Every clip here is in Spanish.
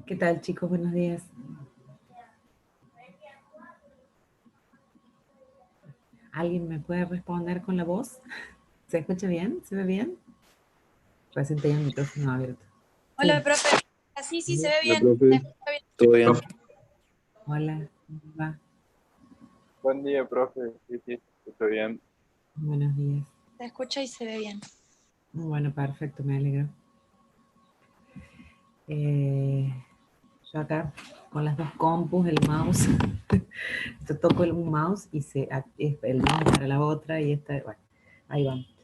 ¿Qué tal, chicos? Buenos días. ¿Alguien me puede responder con la voz? ¿Se escucha bien? ¿Se ve bien? Recién tenía el micrófono abierto. Hola, Sí. profe. Sí, se ve Hola, bien. profe. ¿Se escucha bien? ¿Todo bien? Hola, ¿cómo va? Buen día, profe. Sí, estoy bien. Buenos días. Se escucha y se ve bien. Bueno, perfecto, me alegro. Yo acá con las dos compus, el mouse. Yo toco un mouse y el mouse para la otra y esta, bueno, ahí vamos.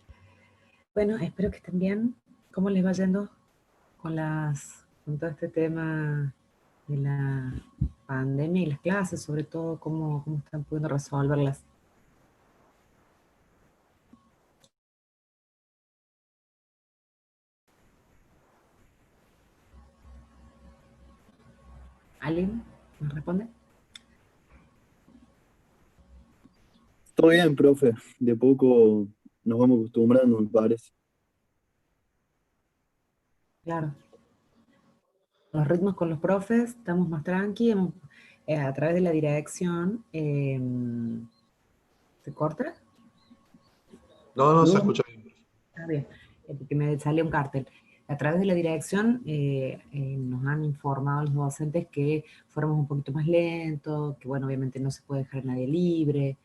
Bueno, espero que estén bien. ¿Cómo les va yendo con todo este tema de la pandemia y las clases, sobre todo, cómo están pudiendo resolverlas? ¿Alguien nos responde? Todo bien, profe. De poco nos vamos acostumbrando, me parece. Claro. Los ritmos con los profes, estamos más tranqui, a través de la dirección, ¿se corta? No, se ¿No? escucha bien. Está bien, porque me salió un cartel. A través de la dirección nos han informado los docentes que fuéramos un poquito más lentos, que bueno, obviamente no se puede dejar a nadie libre,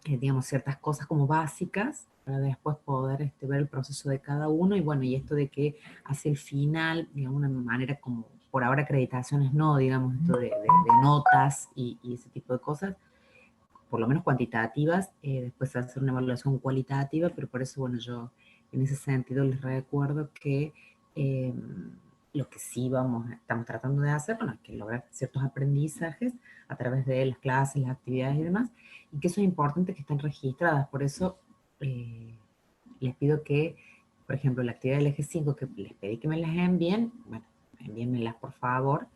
digamos, ciertas cosas como básicas, para después poder ver el proceso de cada uno, y bueno, y esto de que hacia el final, de alguna manera como, por ahora acreditaciones no, digamos, esto de notas y ese tipo de cosas, por lo menos cuantitativas, después hacer una evaluación cualitativa, pero por eso, bueno, yo en ese sentido les recuerdo que eh, lo que sí estamos tratando de hacer, bueno, es que lograr ciertos aprendizajes a través de las clases, las actividades y demás, y que eso es importante que estén registradas. Por eso les pido que, por ejemplo, la actividad del eje 5, que les pedí que me las envíen, bueno, envíenmelas por favor.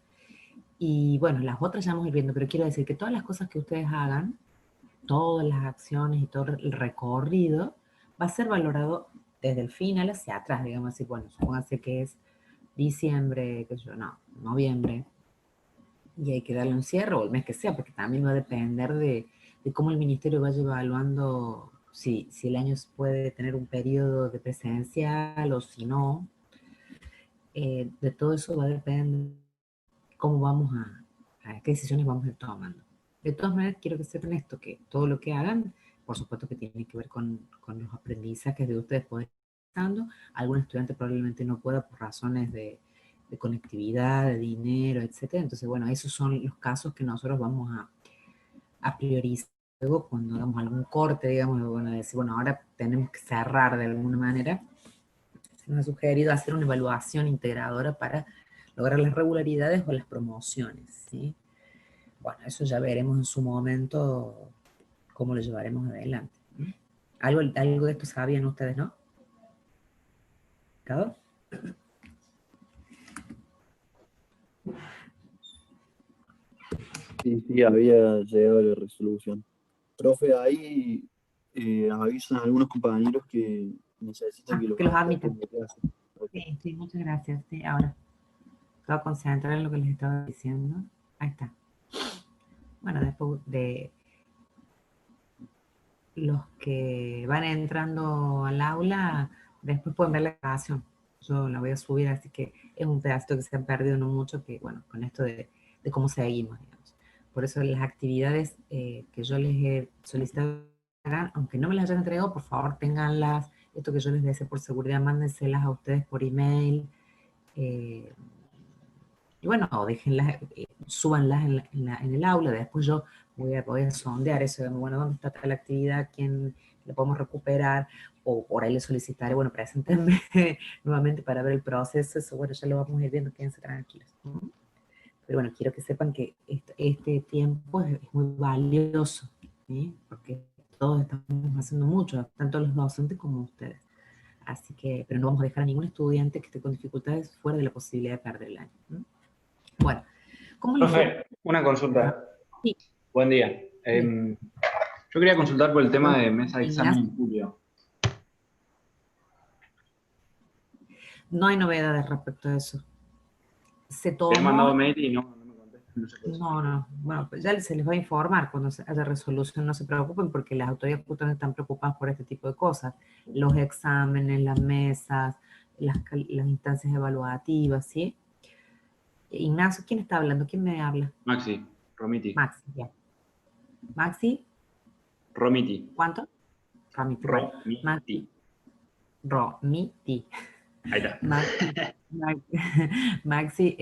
Y bueno, las otras ya vamos a ir viendo, pero quiero decir que todas las cosas que ustedes hagan, todas las acciones y todo el recorrido, va a ser valorado desde el final hacia atrás, digamos así, bueno, supóngase que es diciembre, qué sé yo, no, noviembre, y hay que darle un cierre, o el mes que sea, porque también va a depender de cómo el ministerio vaya evaluando si el año puede tener un periodo de presencial o si no. De todo eso va a depender cómo a qué decisiones vamos a ir tomando. De todas maneras, quiero que sepan esto, que todo lo que hagan, por supuesto que tiene que ver con los aprendizajes de ustedes poder estar dando. Algún estudiante probablemente no pueda por razones de conectividad, de dinero, etcétera. Entonces, bueno, esos son los casos que nosotros vamos a priorizar. Luego, cuando hagamos algún corte, digamos, bueno, decir, bueno, ahora tenemos que cerrar de alguna manera, se nos ha sugerido hacer una evaluación integradora para lograr las regularidades o las promociones, ¿sí? Bueno, eso ya veremos en su momento cómo lo llevaremos adelante. Algo de esto sabían ustedes, ¿no? ¿Ricardo? Sí, había llegado a la resolución. Profe, ahí avisan a algunos compañeros que necesitan que los Que los acerquen admitan. de clase. Ok. Sí, muchas gracias. Sí, ahora, estaba concentrada en lo que les estaba diciendo. Ahí está. Bueno, después de los que van entrando al aula, después pueden ver la grabación. Yo la voy a subir, así que es un pedacito que se han perdido no mucho, que bueno, con esto de cómo seguimos, digamos. Por eso las actividades que yo les he solicitado que hagan, aunque no me las hayan entregado, por favor tenganlas. Esto que yo les deseo por seguridad, mándenselas a ustedes por email. eh, y bueno, o déjenlas, súbanlas en el aula. Después yo voy a sondear eso, de, bueno, ¿dónde está tal actividad? ¿Quién la podemos recuperar? O por ahí le solicitaré, bueno, preséntenme nuevamente para ver el proceso. Eso, bueno, ya lo vamos a ir viendo, quédense tranquilos. Pero bueno, quiero que sepan que este tiempo es muy valioso, ¿sí? Porque todos estamos haciendo mucho, tanto los docentes como ustedes. Así que, pero no vamos a dejar a ningún estudiante que esté con dificultades fuera de la posibilidad de perder el año. Bueno, ¿cómo les fue? Profe, una consulta. Sí, Buen día. Yo quería consultar por el tema de mesa de examen Ignacio, en julio. no hay novedades respecto a eso. se Te he mandado tomó... mail y no me contestas, no sé por eso. No, bueno, pues ya se les va a informar cuando haya resolución, no se preocupen porque las autoridades justamente están preocupadas por este tipo de cosas. Los exámenes, las mesas, las instancias evaluativas, ¿sí? Ignacio, ¿quién está hablando? ¿Quién me habla? Maxi, Romiti. Maxi, ya. Maxi, Romiti. ¿cuánto? Ramiti, bueno. Maxi, Romiti. Romiti. Ahí está. Maxi, Maxi,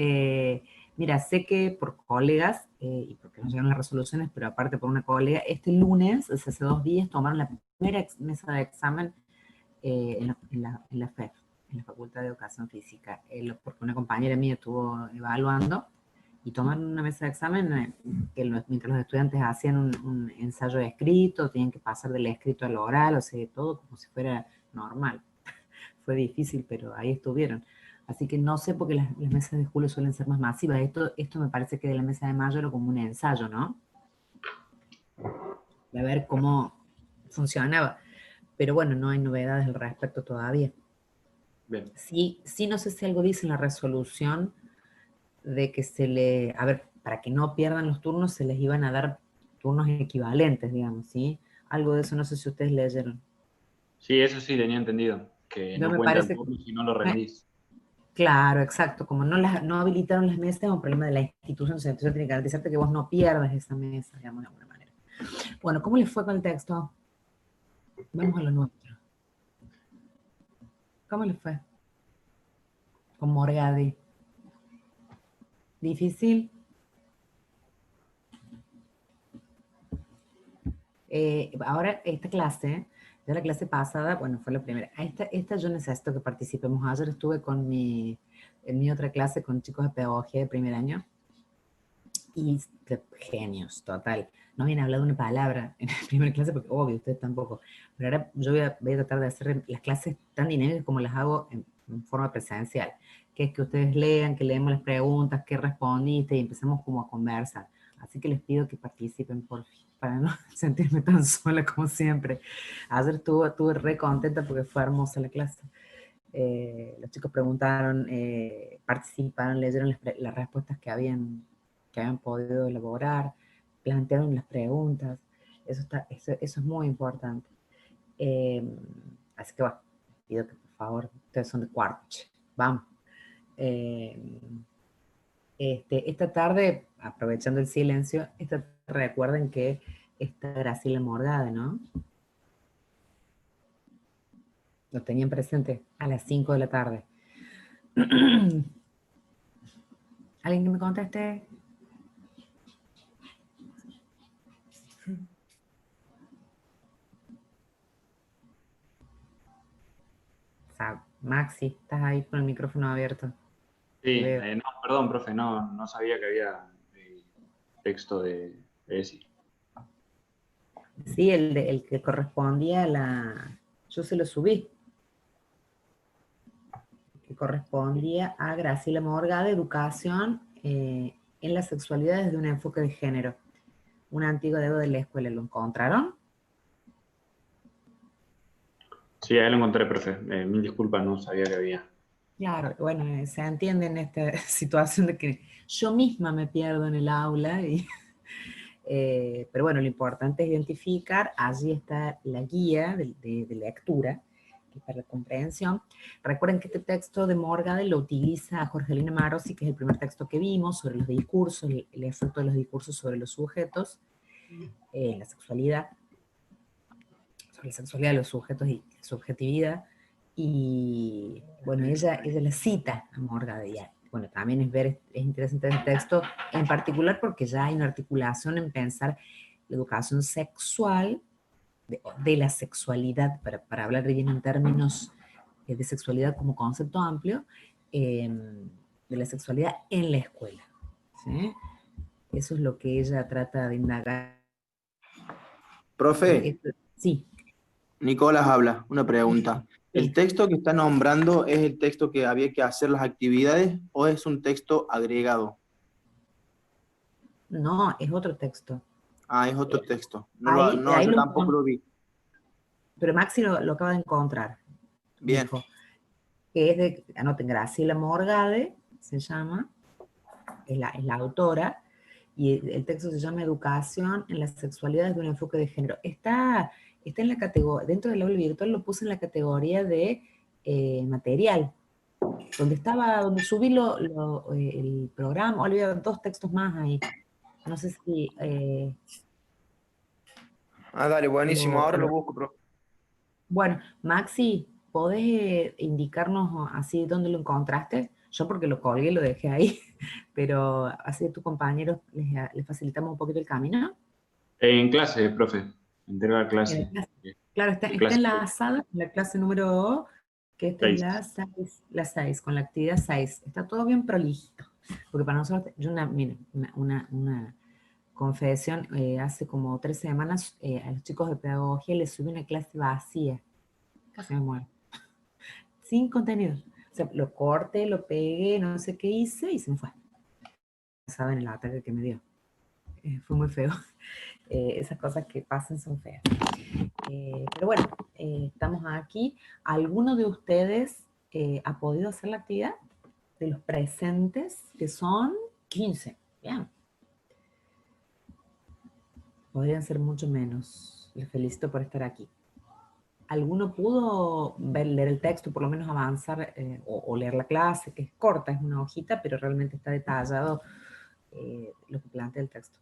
mira, sé que por colegas, y porque nos llegan las resoluciones, pero aparte por una colega, este lunes, o sea, hace 2 días, tomaron la primera mesa de examen en la FEF, en la Facultad de Educación Física, porque una compañera mía estuvo evaluando y tomaron una mesa de examen que mientras los estudiantes hacían un ensayo escrito, tenían que pasar del escrito al oral, o sea, todo como si fuera normal. Fue difícil, pero ahí estuvieron. Así que no sé porque las mesas de julio suelen ser más masivas. Esto me parece que de la mesa de mayo era como un ensayo, ¿no? De ver cómo funcionaba. Pero bueno, no hay novedades al respecto todavía. Bien. Sí, no sé si algo dice en la resolución de que a ver, para que no pierdan los turnos, se les iban a dar turnos equivalentes, digamos, ¿sí? Algo de eso no sé si ustedes leyeron. Sí, eso sí tenía entendido. Que Yo no me cuentan parece, turnos si no lo rendís. claro, exacto, como no habilitaron las mesas, es un problema de la institución, entonces tiene que garantizarte que vos no pierdas esa mesa, digamos, de alguna manera. Bueno, ¿cómo les fue con el texto? Vamos a lo nuestro. ¿Cómo les fue? Con Morgade. ¿Difícil? Ahora, esta clase, ya la clase pasada, bueno, fue la primera. Esta yo necesito que participemos. Ayer estuve en mi otra clase con chicos de pedagogía de primer año y genios, total. No habían hablado una palabra en la primera clase porque, obvio, ustedes tampoco. Pero ahora yo voy a tratar de hacer las clases tan dinámicas como las hago en forma presencial. Que es que ustedes lean, que leemos las preguntas, que respondiste y empezamos como a conversar. Así que les pido que participen, por fin, para no sentirme tan sola como siempre. Ayer estuve re contenta porque fue hermosa la clase. Los chicos preguntaron, participaron, leyeron las respuestas que habían podido elaborar, plantearon las preguntas. Eso es muy importante. Así que bueno, pido que por favor, ustedes son de cuarto, vamos. Esta tarde, aprovechando el silencio, recuerden que está Graciela Morgade, ¿no? Lo tenían presente a las 5 de la tarde. ¿Alguien que me conteste? Maxi, estás ahí con el micrófono abierto. Sí, Te veo. no, perdón, profe, no sabía que había texto de ESI. Sí, el que correspondía a la... Yo se lo subí. Que correspondía a Graciela Morgade, Educación en la sexualidad desde un enfoque de género. Una antigua deuda de la escuela. ¿Lo encontraron? Sí, ahí lo encontré, profe. Mil disculpas, no sabía que había. Claro, bueno, se entiende en esta situación de que yo misma me pierdo en el aula, pero bueno, lo importante es identificar, allí está la guía de lectura, que es para la comprensión. Recuerden que este texto de Morgade lo utiliza Jorgelina Marosi, que es el primer texto que vimos sobre los discursos, el efecto de los discursos sobre los sujetos, la sexualidad, sobre la sexualidad de los sujetos y la subjetividad. Y bueno, ella la cita a Morgade. Y bueno, también es interesante el texto, en particular porque ya hay una articulación en pensar la educación sexual, de la sexualidad, para hablar bien en términos de sexualidad como concepto amplio, de la sexualidad en la escuela. ¿Sí? Eso es lo que ella trata de indagar. Profe, Sí. Nicolás habla. Una pregunta. ¿El Sí. texto que está nombrando es el texto que había que hacer las actividades o es un texto agregado? No, es otro texto. Ah, es otro texto. Ahí Yo lo tampoco encontré, lo vi. pero Maxi lo acaba de encontrar. Bien. Dijo que es anoten, Graciela Morgade, se llama, es la autora, y el texto se llama Educación en la sexualidad desde un enfoque de género. Está en la categoría, dentro del aula virtual lo puse en la categoría de material, donde subí el programa, había 2 textos más ahí. No sé si Dale, buenísimo. Ahora lo lo- busco, profe. Bueno, Maxi, ¿podés indicarnos así dónde lo encontraste? Yo porque lo colgué y lo dejé ahí, pero así a tus compañeros les facilitamos un poquito el camino. En clase, profe. Entrega En clase. la clase. Claro, está De clase enlazada en la clase número, que esta es 6. la 6, con la actividad 6. Está todo bien prolijito, porque para nosotros, miren, una confesión, hace como 3 semanas a los chicos de pedagogía les subí una clase vacía, casi me muero, sin contenido. O sea, lo corté, lo pegué, no sé qué hice y se me fue. Saben el ataque que me dio. Fue muy feo. Esas cosas que pasan son feas. Pero bueno, estamos aquí. ¿Alguno de ustedes ha podido hacer la actividad? De los presentes, que son 15. Bien. Podrían ser mucho menos. Les felicito por estar aquí. ¿Alguno pudo leer el texto, por lo menos avanzar o leer la clase, que es corta, es una hojita, pero realmente está detallado lo que plantea el texto?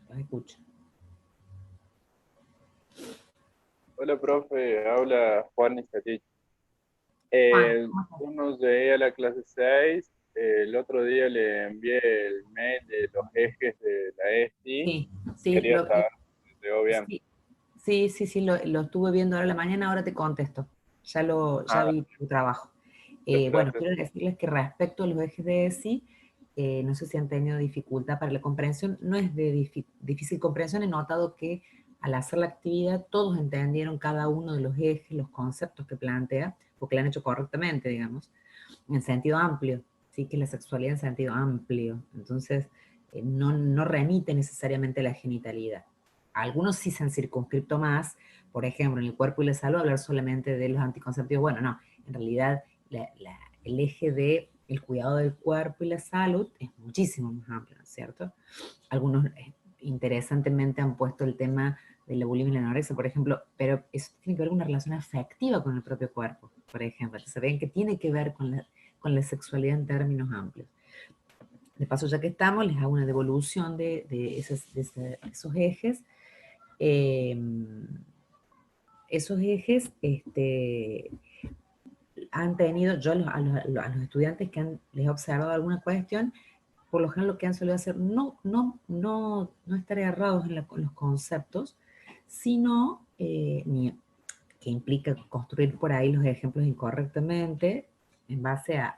Los escucho. Hola, profe, habla Juan Izatich. Juan, ¿cómo estás? Uno llegué a la clase 6, el otro día le envié el mail de los ejes de la ESTI. Sí, sí, Quería saber si llegó bien. sí, lo estuve viendo ahora en la mañana, ahora te contesto. Ya Ah, vi tu trabajo. Bueno, gracias. quiero decirles que respecto a los ejes de ESI, no sé si han tenido dificultad para la comprensión, no es de difícil comprensión, he notado que al hacer la actividad todos entendieron cada uno de los ejes, los conceptos que plantea, porque lo han hecho correctamente, digamos, en sentido amplio, sí, que la sexualidad en sentido amplio. Entonces, no remite necesariamente a la genitalidad. Algunos sí se han circunscrito más, por ejemplo, en el cuerpo y la salud, hablar solamente de los anticonceptivos. Bueno, no, en realidad el eje de el cuidado del cuerpo y la salud es muchísimo más amplio, ¿no es cierto? Algunos interesantemente han puesto el tema de la bulimia y la anorexia, por ejemplo, pero eso tiene que ver con una relación afectiva con el propio cuerpo, por ejemplo. Entonces ven que tiene que ver con la sexualidad en términos amplios. De paso, ya que estamos, les hago una devolución de esos ejes. Esos ejes han tenido, yo a los estudiantes que les he observado alguna cuestión, por lo general lo que han solido hacer no estar errados en los conceptos, sino que implica construir por ahí los ejemplos incorrectamente en base al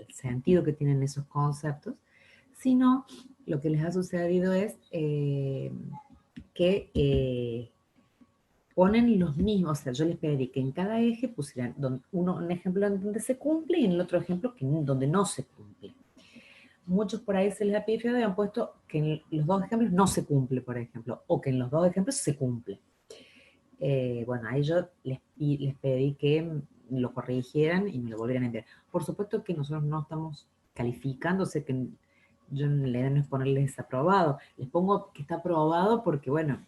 sentido que tienen esos conceptos, sino lo que les ha sucedido es que ponen los mismos, o sea, yo les pedí que en cada eje pusieran un ejemplo en donde se cumple y en el otro ejemplo donde no se cumple. Muchos por ahí se les ha pifiado y han puesto que en los 2 ejemplos no se cumple, por ejemplo, o que en los 2 ejemplos se cumple. Bueno, ahí yo les pedí que lo corrigieran y me lo volvieran a enviar. Por supuesto que nosotros no estamos calificando, sé que yo la idea no es ponerles desaprobado, les pongo que está aprobado porque, bueno,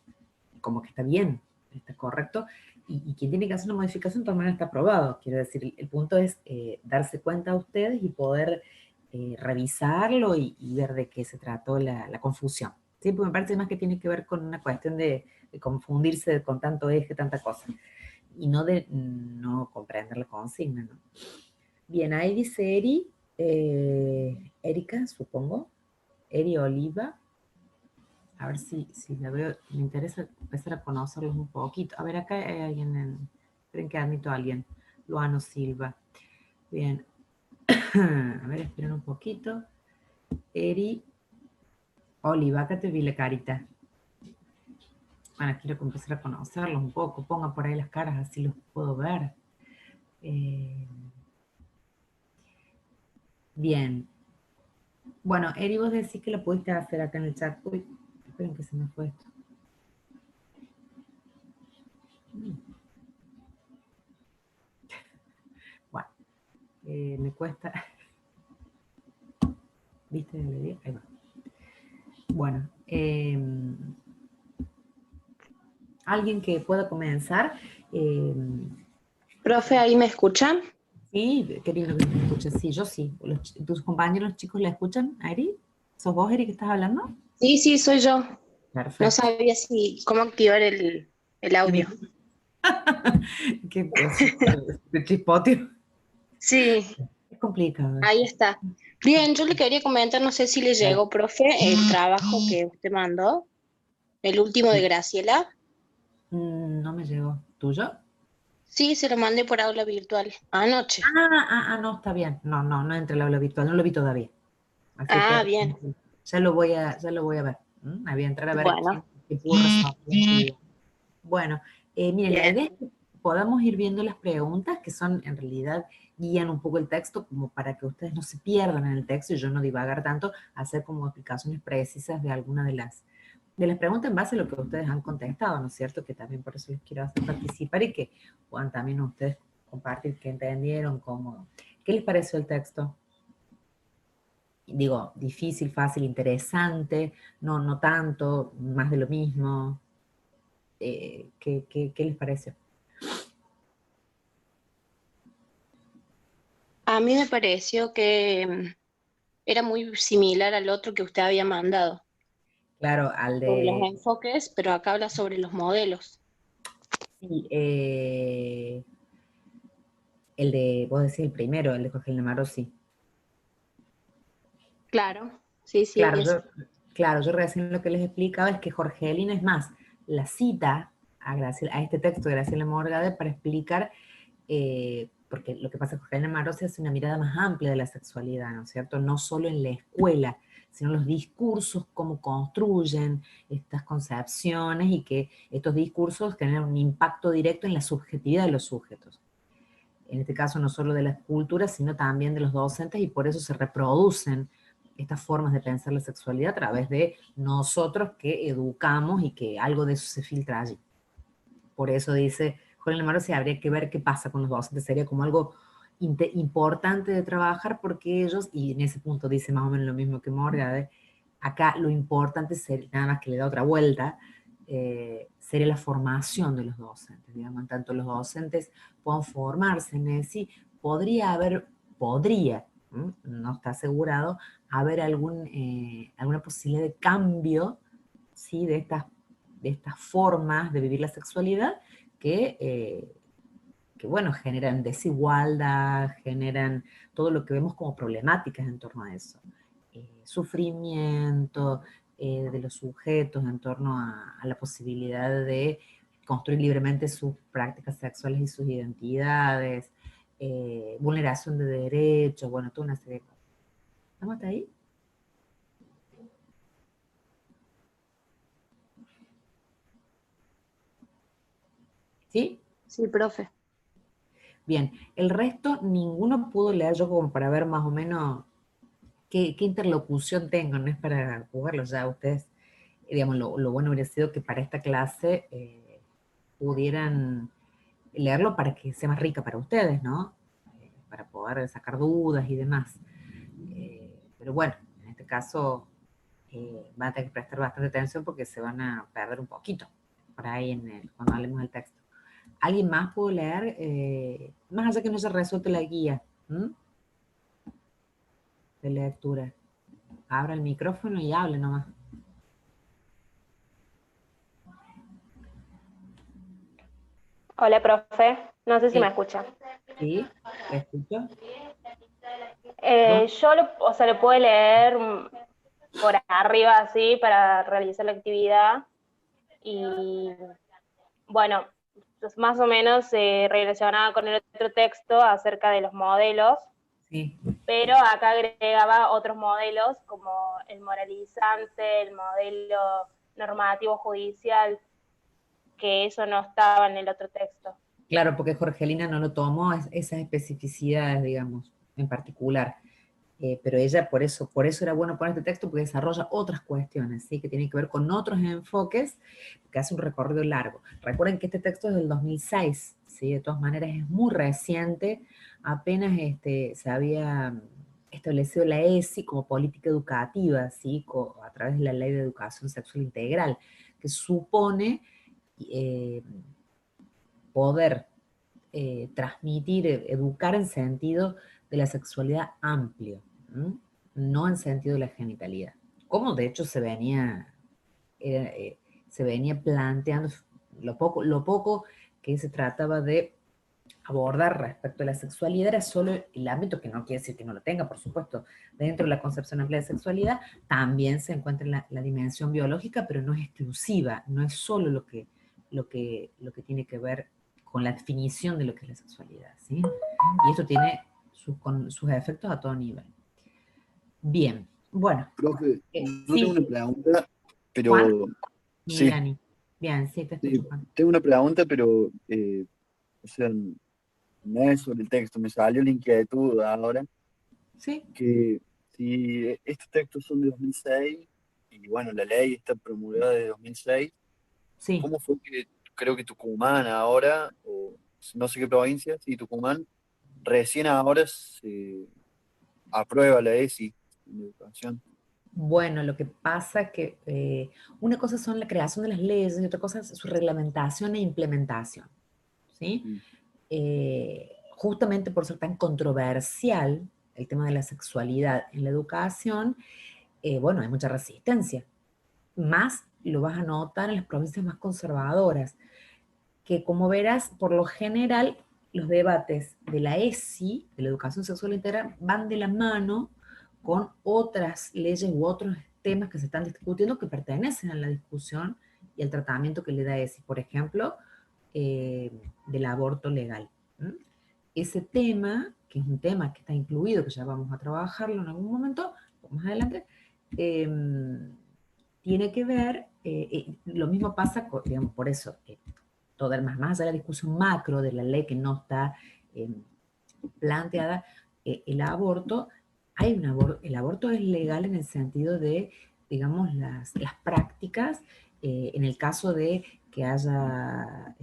como que está bien, está correcto, y quien tiene que hacer una modificación también está aprobado. Quiero decir, el punto es darse cuenta a ustedes y poder revisarlo y ver de qué se trató la confusión. Sí, porque me parece más que tiene que ver con una cuestión de confundirse con tanto eje, tanta cosa, y no de no comprender la consigna, ¿no? Bien, ahí dice Erika, supongo, Eri Oliva. A ver si la veo, me interesa empezar a conocerlos un poquito. A ver, acá hay alguien, esperen que admito a alguien, Luano Silva. Bien, a ver, esperen un poquito. Eri Oliva, acá te vi la carita. Bueno, quiero empezar a conocerlos un poco, ponga por ahí las caras, así los puedo ver. Bien. Bueno, Eri, vos decís que lo pudiste hacer acá en el chat. Uy, esperen que se me fue esto. Bueno, Me cuesta. ¿Viste? Ahí va. Bueno, alguien que pueda comenzar. Profe, ¿ahí me escuchan? Sí, qué lindo que me escuches. Sí, yo sí. ¿Tus compañeros chicos la escuchan, Ari? ¿Sos vos, Eri, que estás hablando? Sí, sí, soy yo. No Perfecto. sabía cómo activar el audio. Qué de chispotio. Sí, Es complicado. ahí está. Bien, yo le quería comentar, no sé si le llegó, profe, el trabajo que usted mandó, el último de Graciela. No me llegó. ¿Tuyo? Sí, se lo mandé por aula virtual anoche. No, está bien. No entra el aula virtual, no lo vi todavía. Así Ah, que bien. ya lo voy a ver. Me voy a entrar a ver Bueno, quién pudo resolver. Bueno, miren, la bien. idea es que podamos ir viendo las preguntas que son, en realidad, guían un poco el texto como para que ustedes no se pierdan en el texto y yo no divagar tanto, hacer como explicaciones precisas de alguna de las preguntas en base a lo que ustedes han contestado, ¿no es cierto? Que también por eso les quiero hacer participar y que puedan también ustedes compartir qué entendieron, qué les pareció el texto. Digo, difícil, fácil, interesante, no tanto, más de lo mismo. ¿Qué les pareció? A mí me pareció que era muy similar al otro que usted había mandado, Claro, al sobre los de... enfoques, pero acá habla sobre los modelos. Sí, el de, vos decís el primero, el de Jorge Lemaro, sí. Claro, sí, sí, Claro, es. yo recién lo que les explicaba es que Jorgelina, es más, la cita a este texto de Graciela Morgade para explicar, porque lo que pasa es que Jorgelina Marossi hace una mirada más amplia de la sexualidad, ¿no es cierto? No solo en la escuela, sino los discursos, cómo construyen estas concepciones y que estos discursos generan un impacto directo en la subjetividad de los sujetos. En este caso no solo de las culturas, sino también de los docentes, y por eso se reproducen estas formas de pensar la sexualidad a través de nosotros que educamos y que algo de eso se filtra allí. Por eso dice Juan Lemaro, si habría que ver qué pasa con los docentes, sería como algo importante de trabajar porque ellos, y en ese punto dice más o menos lo mismo que Morgade, acá lo importante sería, nada más que le da otra vuelta, sería la formación de los docentes, digamos, en tanto los docentes puedan formarse en eso, podría, no está asegurado, haber alguna posibilidad de cambio, ¿sí? de estas formas de vivir la sexualidad que bueno, generan desigualdad, generan todo lo que vemos como problemáticas en torno a eso. Sufrimiento de los sujetos en torno a la posibilidad de construir libremente sus prácticas sexuales y sus identidades, vulneración de derechos, bueno, toda una serie de cosas. ¿Estamos hasta ahí? ¿Sí? Sí, profe. Bien, el resto ninguno pudo leer yo como para ver más o menos qué interlocución tengo, no es para jugarlo ya ustedes, digamos, lo bueno hubiera sido que para esta clase pudieran leerlo para que sea más rica para ustedes, ¿no? Para poder sacar dudas y demás. Pero bueno, en este caso van a tener que prestar bastante atención porque se van a perder un poquito por ahí cuando hablemos del texto. ¿Alguien más pudo leer? Más allá que no se resuelve la guía de lectura. Abra el micrófono y hable nomás. Hola, profe. No sé si me Sí, escucha. sí, ¿la escucho? Yo lo puedo leer por arriba así para realizar la actividad y bueno, pues más o menos relacionada con el otro texto acerca de los modelos, Sí. pero acá agregaba otros modelos como el moralizante, el modelo normativo judicial, que eso no estaba en el otro texto. Claro, porque Jorgelina no lo tomó esas especificidades, digamos, en particular. pero ella por eso era bueno poner este texto, porque desarrolla otras cuestiones, ¿sí? Que tienen que ver con otros enfoques, que hace un recorrido largo. Recuerden que este texto es del 2006, ¿sí? De todas maneras es muy reciente, apenas se había establecido la ESI como política educativa, ¿sí? A través de la Ley de Educación Sexual Integral, que supone poder transmitir, educar en sentido de la sexualidad amplio, ¿m? No en sentido de la genitalidad, como de hecho se venía planteando lo poco que se trataba de abordar respecto a la sexualidad era solo el ámbito, que no quiere decir que no lo tenga, por supuesto, dentro de la concepción amplia de sexualidad, también se encuentra la dimensión biológica, pero no es exclusiva, no es solo lo que tiene que ver con la definición de lo que es la sexualidad, ¿sí? Y esto tiene sus efectos a todo nivel. Bien, bueno. Profe, yo sí. tengo una pregunta, pero... Juan, sí, Milani. Bien, sí, te escucho, Juan. tengo una pregunta, pero, o sea, no es sobre el texto, me salió la inquietud ahora, Sí. que si estos textos son de 2006, y bueno, la ley está promulgada de 2006, Sí. ¿cómo fue que creo que Tucumán ahora, o no sé qué provincia, sí, Tucumán, recién ahora se aprueba la ESI en educación? Bueno, lo que pasa es que una cosa son la creación de las leyes y otra cosa es su reglamentación e implementación, ¿sí? Justamente por ser tan controversial el tema de la sexualidad en la educación, bueno, hay mucha resistencia. Más lo vas a notar en las provincias más conservadoras, que como verás, por lo general, los debates de la ESI, de la educación sexual integral, van de la mano con otras leyes u otros temas que se están discutiendo que pertenecen a la discusión y al tratamiento que le da ESI. Por ejemplo, del aborto legal. ¿Mm? Ese tema, que es un tema que está incluido, que ya vamos a trabajarlo en algún momento, más adelante, tiene que ver, lo mismo pasa, digamos, por eso, más allá de la discusión macro de la ley que no está planteada, el aborto, el aborto es legal en el sentido de, digamos, las prácticas, en el caso de que haya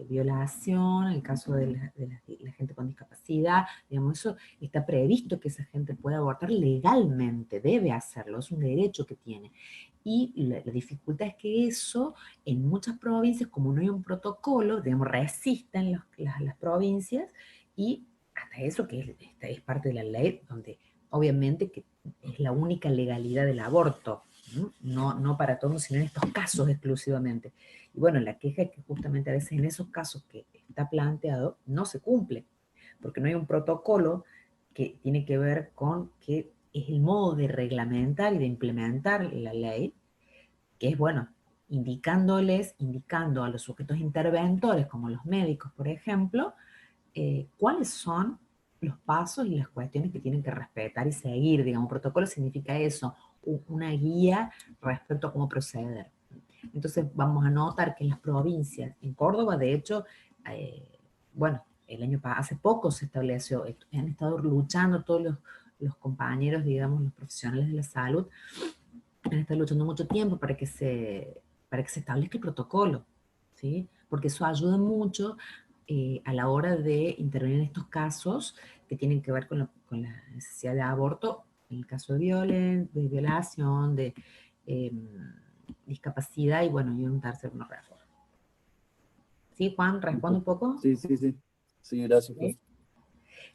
violación, en el caso de la gente con discapacidad, digamos, eso está previsto que esa gente pueda abortar legalmente, debe hacerlo, es un derecho que tiene. Y la dificultad es que eso, en muchas provincias, como no hay un protocolo, digamos, resisten las provincias, y hasta eso que es parte de la ley, donde obviamente que es la única legalidad del aborto, no para todos, sino en estos casos exclusivamente. Y bueno, la queja es que justamente a veces en esos casos que está planteado no se cumple, porque no hay un protocolo que tiene que ver con que es el modo de reglamentar y de implementar la ley, que es, bueno, indicando a los sujetos interventores, como los médicos, por ejemplo, cuáles son los pasos y las cuestiones que tienen que respetar y seguir. Digamos, protocolo significa eso, una guía respecto a cómo proceder. Entonces vamos a notar que en las provincias, en Córdoba, de hecho, bueno, hace poco se estableció, han estado luchando todos los compañeros, digamos, los profesionales de la salud, han estado luchando mucho tiempo para que se establezca el protocolo, ¿sí? Porque eso ayuda mucho a la hora de intervenir en estos casos que tienen que ver con la necesidad de aborto, en el caso de violación, de discapacidad y, bueno, y un tercer no reforma. ¿Sí, Juan? ¿Responde un poco? Sí, gracias. ¿Sí?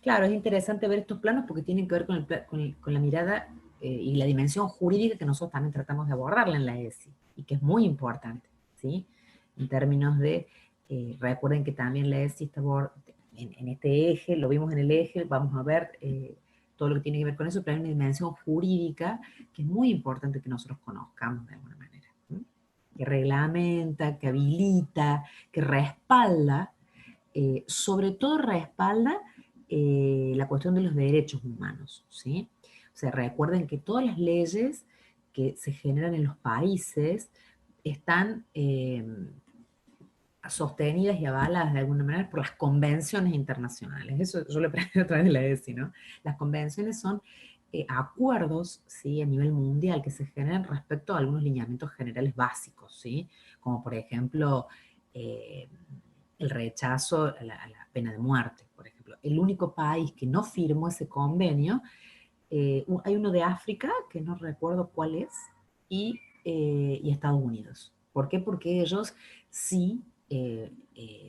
Claro, es interesante ver estos planos porque tienen que ver con la mirada y la dimensión jurídica que nosotros también tratamos de abordarla en la ESI, y que es muy importante, ¿sí? En términos de, recuerden que también la ESI está en este eje, lo vimos en el eje, vamos a ver todo lo que tiene que ver con eso, pero hay una dimensión jurídica que es muy importante que nosotros conozcamos de alguna manera, ¿sí? Que reglamenta, que habilita, que respalda, sobre todo respalda la cuestión de los derechos humanos, ¿sí? O sea, recuerden que todas las leyes que se generan en los países están sostenidas y avaladas de alguna manera por las convenciones internacionales. Eso yo lo aprendí a través de la ESI, ¿no? Las convenciones son acuerdos, ¿sí?, a nivel mundial que se generan respecto a algunos lineamientos generales básicos, ¿sí? Como por ejemplo el rechazo a la pena de muerte, por ejemplo. El único país que no firmó ese convenio, hay uno de África, que no recuerdo cuál es, y Estados Unidos. ¿Por qué? Porque ellos sí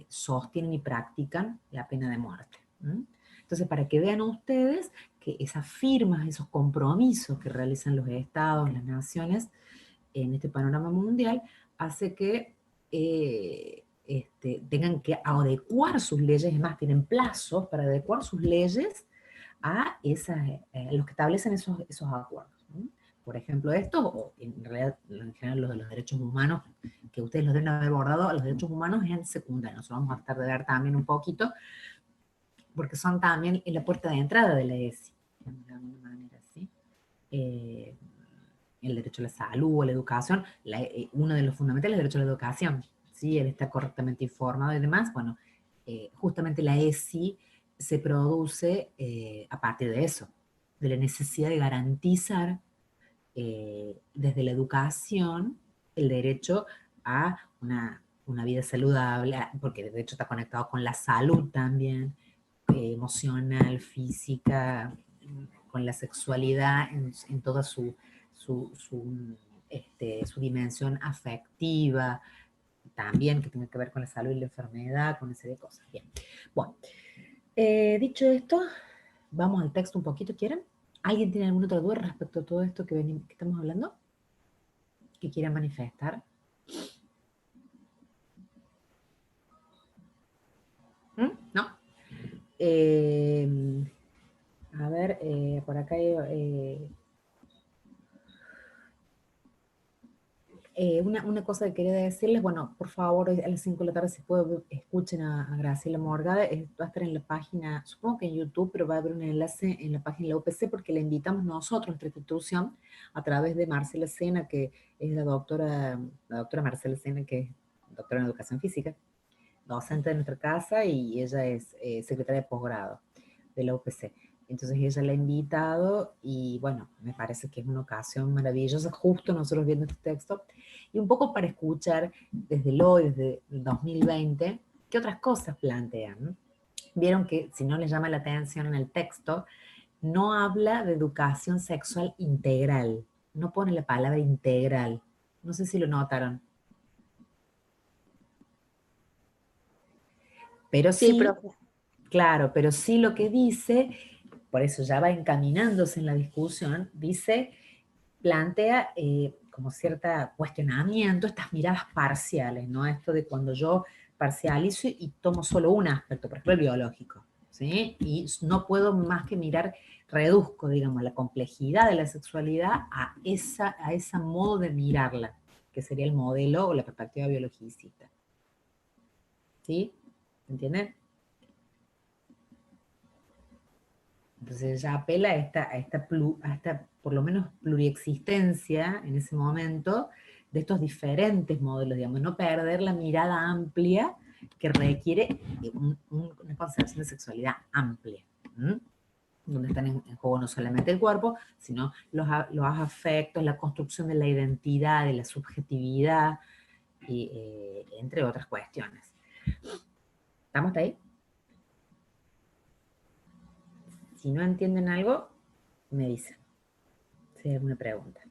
sostienen y practican la pena de muerte. Entonces, para que vean ustedes que esas firmas, esos compromisos que realizan los estados, las naciones, en este panorama mundial, hace que tengan que adecuar sus leyes, es más, tienen plazos para adecuar sus leyes a los que establecen esos acuerdos, ¿no? Por ejemplo, esto, o en realidad, en general, los de los derechos humanos, que ustedes los deben haber abordado, los derechos humanos en secundaria. Nosotros vamos a tratar de ver también un poquito, porque son también en la puerta de entrada de la ESI, de alguna manera, ¿sí? El derecho a la salud, a la educación, uno de los fundamentales es el derecho a la educación, ¿sí? El estar correctamente informado y demás. Bueno, justamente la ESI se produce a partir de eso, de la necesidad de garantizar desde la educación el derecho a una vida saludable, porque de hecho está conectado con la salud también, emocional, física, con la sexualidad en toda su dimensión afectiva, también que tiene que ver con la salud y la enfermedad, con una serie de cosas. Bien. Bueno, dicho esto, vamos al texto un poquito, ¿quieren? ¿Alguien tiene alguna otra duda respecto a todo esto que estamos hablando? ¿Que quiera manifestar? ¿No? A ver, por acá hay... una cosa que quería decirles, bueno, por favor, hoy a las 5 de la tarde, si pueden, escuchen a Graciela Morgade. Va a estar en la página, supongo que en YouTube, pero va a haber un enlace en la página de la UPC, porque la invitamos nosotros, nuestra institución, a través de Marcela Sena, que es la doctora Marcela Sena, que es doctora en educación física, docente de nuestra casa, y ella es secretaria de posgrado de la UPC. Entonces ella la ha invitado y bueno, me parece que es una ocasión maravillosa, justo nosotros viendo este texto, y un poco para escuchar desde desde el 2020, qué otras cosas plantean. Vieron que, si no les llama la atención en el texto, no habla de educación sexual integral, no pone la palabra integral. No sé si lo notaron. Pero sí, profe. claro, pero sí lo que dice, por eso ya va encaminándose en la discusión, plantea como cierto cuestionamiento, estas miradas parciales, ¿no? Esto de cuando yo parcializo y tomo solo un aspecto, por ejemplo, el biológico, ¿sí? Y no puedo más que reduzco, digamos, la complejidad de la sexualidad a ese modo de mirarla, que sería el modelo o la perspectiva biologicista. ¿Sí? ¿Entienden? Entonces ella apela a esta por lo menos pluriexistencia en ese momento de estos diferentes modelos, digamos, no perder la mirada amplia que requiere una concepción de sexualidad amplia, donde están en juego no solamente el cuerpo, sino los afectos, la construcción de la identidad, de la subjetividad, entre otras cuestiones. ¿Estamos hasta ahí? Si no entienden algo, me dicen. Si hay alguna pregunta.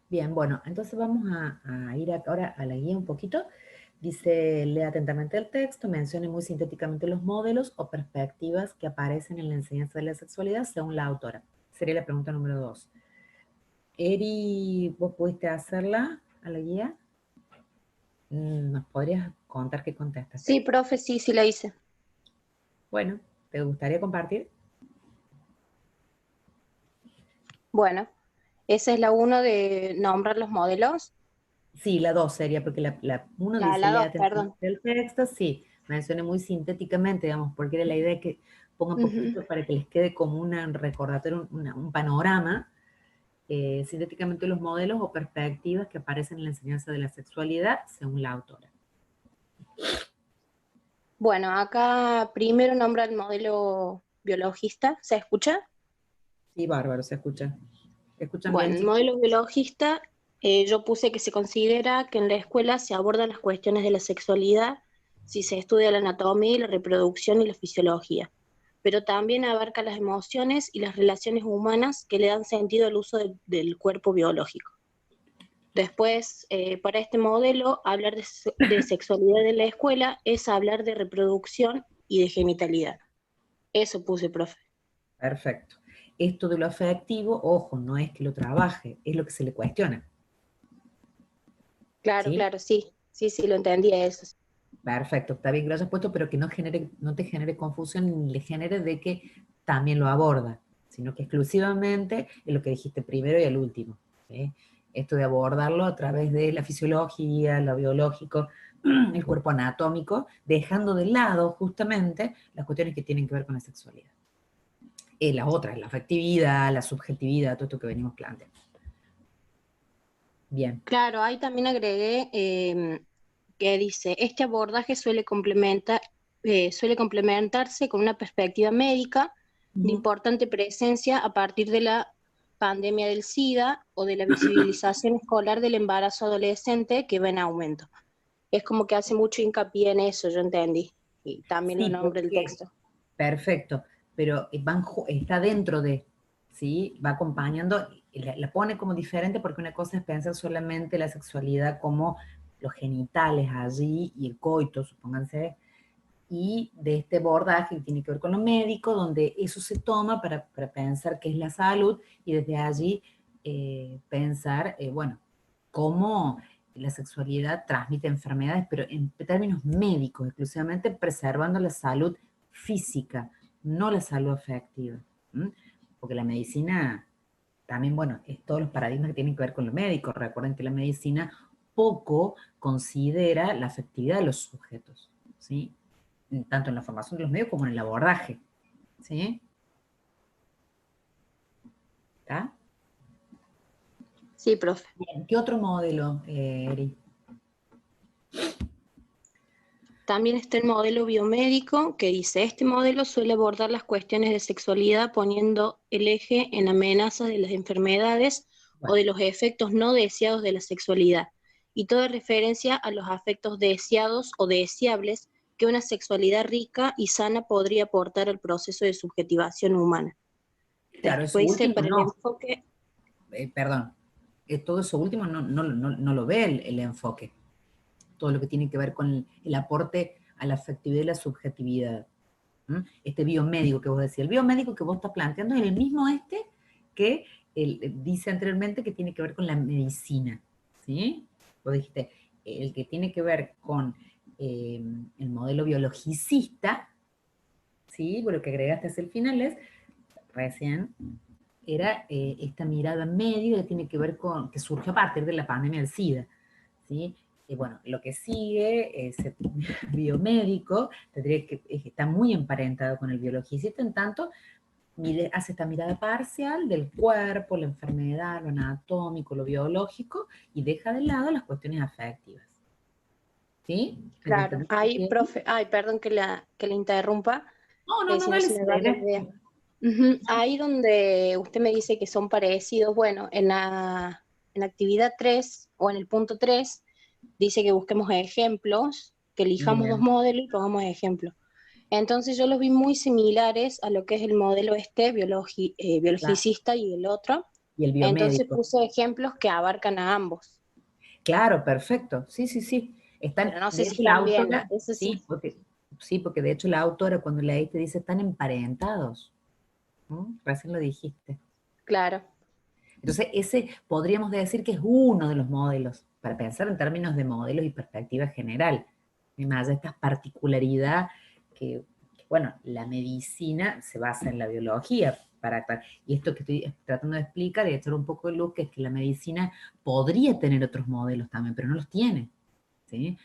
Bien, bueno, entonces vamos a ir ahora a la guía un poquito. Dice, lea atentamente el texto, mencione muy sintéticamente los modelos o perspectivas que aparecen en la enseñanza de la sexualidad según la autora. Sería la pregunta número 2. Eri, ¿vos pudiste hacerla a la guía? ¿Nos podrías contar qué contestas? Sí, profe, sí la hice. Bueno, ¿te gustaría compartir? Bueno, esa es la 1 de nombrar los modelos. Sí, la 2 sería, porque la 1 dice, La 2, lea perdón. el texto, sí, mencioné muy sintéticamente, digamos, porque era la idea que pongan poquito para que les quede como un recordatorio, un panorama, sintéticamente los modelos o perspectivas que aparecen en la enseñanza de la sexualidad según la autora. Bueno, acá primero nombra el modelo biologista, ¿se escucha? Sí, bárbaro, se escucha. ¿Escuchan Bueno, bien, el chicos? modelo biologista, yo puse que se considera que en la escuela se abordan las cuestiones de la sexualidad, si se estudia la anatomía y la reproducción y la fisiología, pero también abarca las emociones y las relaciones humanas que le dan sentido al uso del cuerpo biológico. Después, para este modelo, hablar de sexualidad en la escuela es hablar de reproducción y de genitalidad. Eso puse, profe. Perfecto. Esto de lo afectivo, ojo, no es que lo trabaje, es lo que se le cuestiona. Claro, ¿Sí? claro, sí. Sí, sí, lo entendí eso. Perfecto, está bien que lo hayas puesto, pero que no te genere confusión ni le genere de que también lo aborda, sino que exclusivamente es lo que dijiste primero y el último. ¿Sí? Esto de abordarlo a través de la fisiología, lo biológico, el cuerpo anatómico, dejando de lado justamente las cuestiones que tienen que ver con la sexualidad. Las otras, la afectividad, la subjetividad, todo esto que venimos planteando. Bien. Claro, ahí también agregué que dice, este abordaje suele complementarse con una perspectiva médica de importante presencia a partir de la pandemia del SIDA o de la visibilización escolar del embarazo adolescente que va en aumento. Es como que hace mucho hincapié en eso, yo entendí, y también lo Sí, nombra el texto. perfecto, pero está dentro de, ¿sí? Va acompañando, la pone como diferente porque una cosa es pensar solamente la sexualidad como los genitales allí y el coito, supónganse, y de este abordaje que tiene que ver con lo médico, donde eso se toma para pensar qué es la salud y desde allí pensar, bueno, cómo la sexualidad transmite enfermedades, pero en términos médicos, exclusivamente preservando la salud física, no la salud afectiva. ¿M? Porque la medicina también, bueno, es todos los paradigmas que tienen que ver con lo médico. Recuerden que la medicina poco considera la afectividad de los sujetos, ¿sí? Tanto en la formación de los medios como en el abordaje, ¿sí? ¿Está? Sí, profe. Bien, ¿qué otro modelo, Eri? También está el modelo biomédico que dice, este modelo suele abordar las cuestiones de sexualidad poniendo el eje en amenazas de las enfermedades o de los efectos no deseados de la sexualidad, y toda referencia a los afectos deseados o deseables que una sexualidad rica y sana podría aportar al proceso de subjetivación humana. Claro, eso Después dice, último para el no. enfoque... Perdón, todo eso último no lo ve el enfoque. Todo lo que tiene que ver con el aporte a la afectividad y la subjetividad. ¿Mm? Este biomédico que vos decías, el biomédico que vos estás planteando es el mismo que dice anteriormente que tiene que ver con la medicina, ¿sí? Vos dijiste, el que tiene que ver con el modelo biologicista, ¿sí? Por lo que agregaste hacia el final es, recién, era esta mirada medio que tiene que ver con, que surge a partir de la pandemia del SIDA, ¿sí? Y bueno, lo que sigue es el biomédico, tendría que está muy emparentado con el biologicista, en tanto hace esta mirada parcial del cuerpo, la enfermedad, lo anatómico, lo biológico, y deja de lado las cuestiones afectivas. ¿Sí? Claro, ahí, profe, ay, perdón que la interrumpa, No, si no dale, se me va la idea. Ahí donde usted me dice que son parecidos, bueno, en la actividad 3 o en el punto 3 dice que busquemos ejemplos, que elijamos dos Bien. modelos y pongamos ejemplos. Entonces yo los vi muy similares a lo que es el modelo biologicista y el otro. Y el Entonces biomédico. puse ejemplos que abarcan a ambos. Claro, perfecto. Sí, sí, sí. Pero no sé De si hecho, la están bien, autora, eso sí. sí, porque de hecho la autora cuando leíste dice están emparentados. ¿No? Recién lo dijiste. Claro. Entonces, ese podríamos decir que es uno de los modelos, para pensar en términos de modelos y perspectiva general. Más de esta particularidad que, bueno, la medicina se basa en la biología, y esto que estoy tratando de explicar y de echar un poco de luz, que es que la medicina podría tener otros modelos también, pero no los tiene, ¿sí?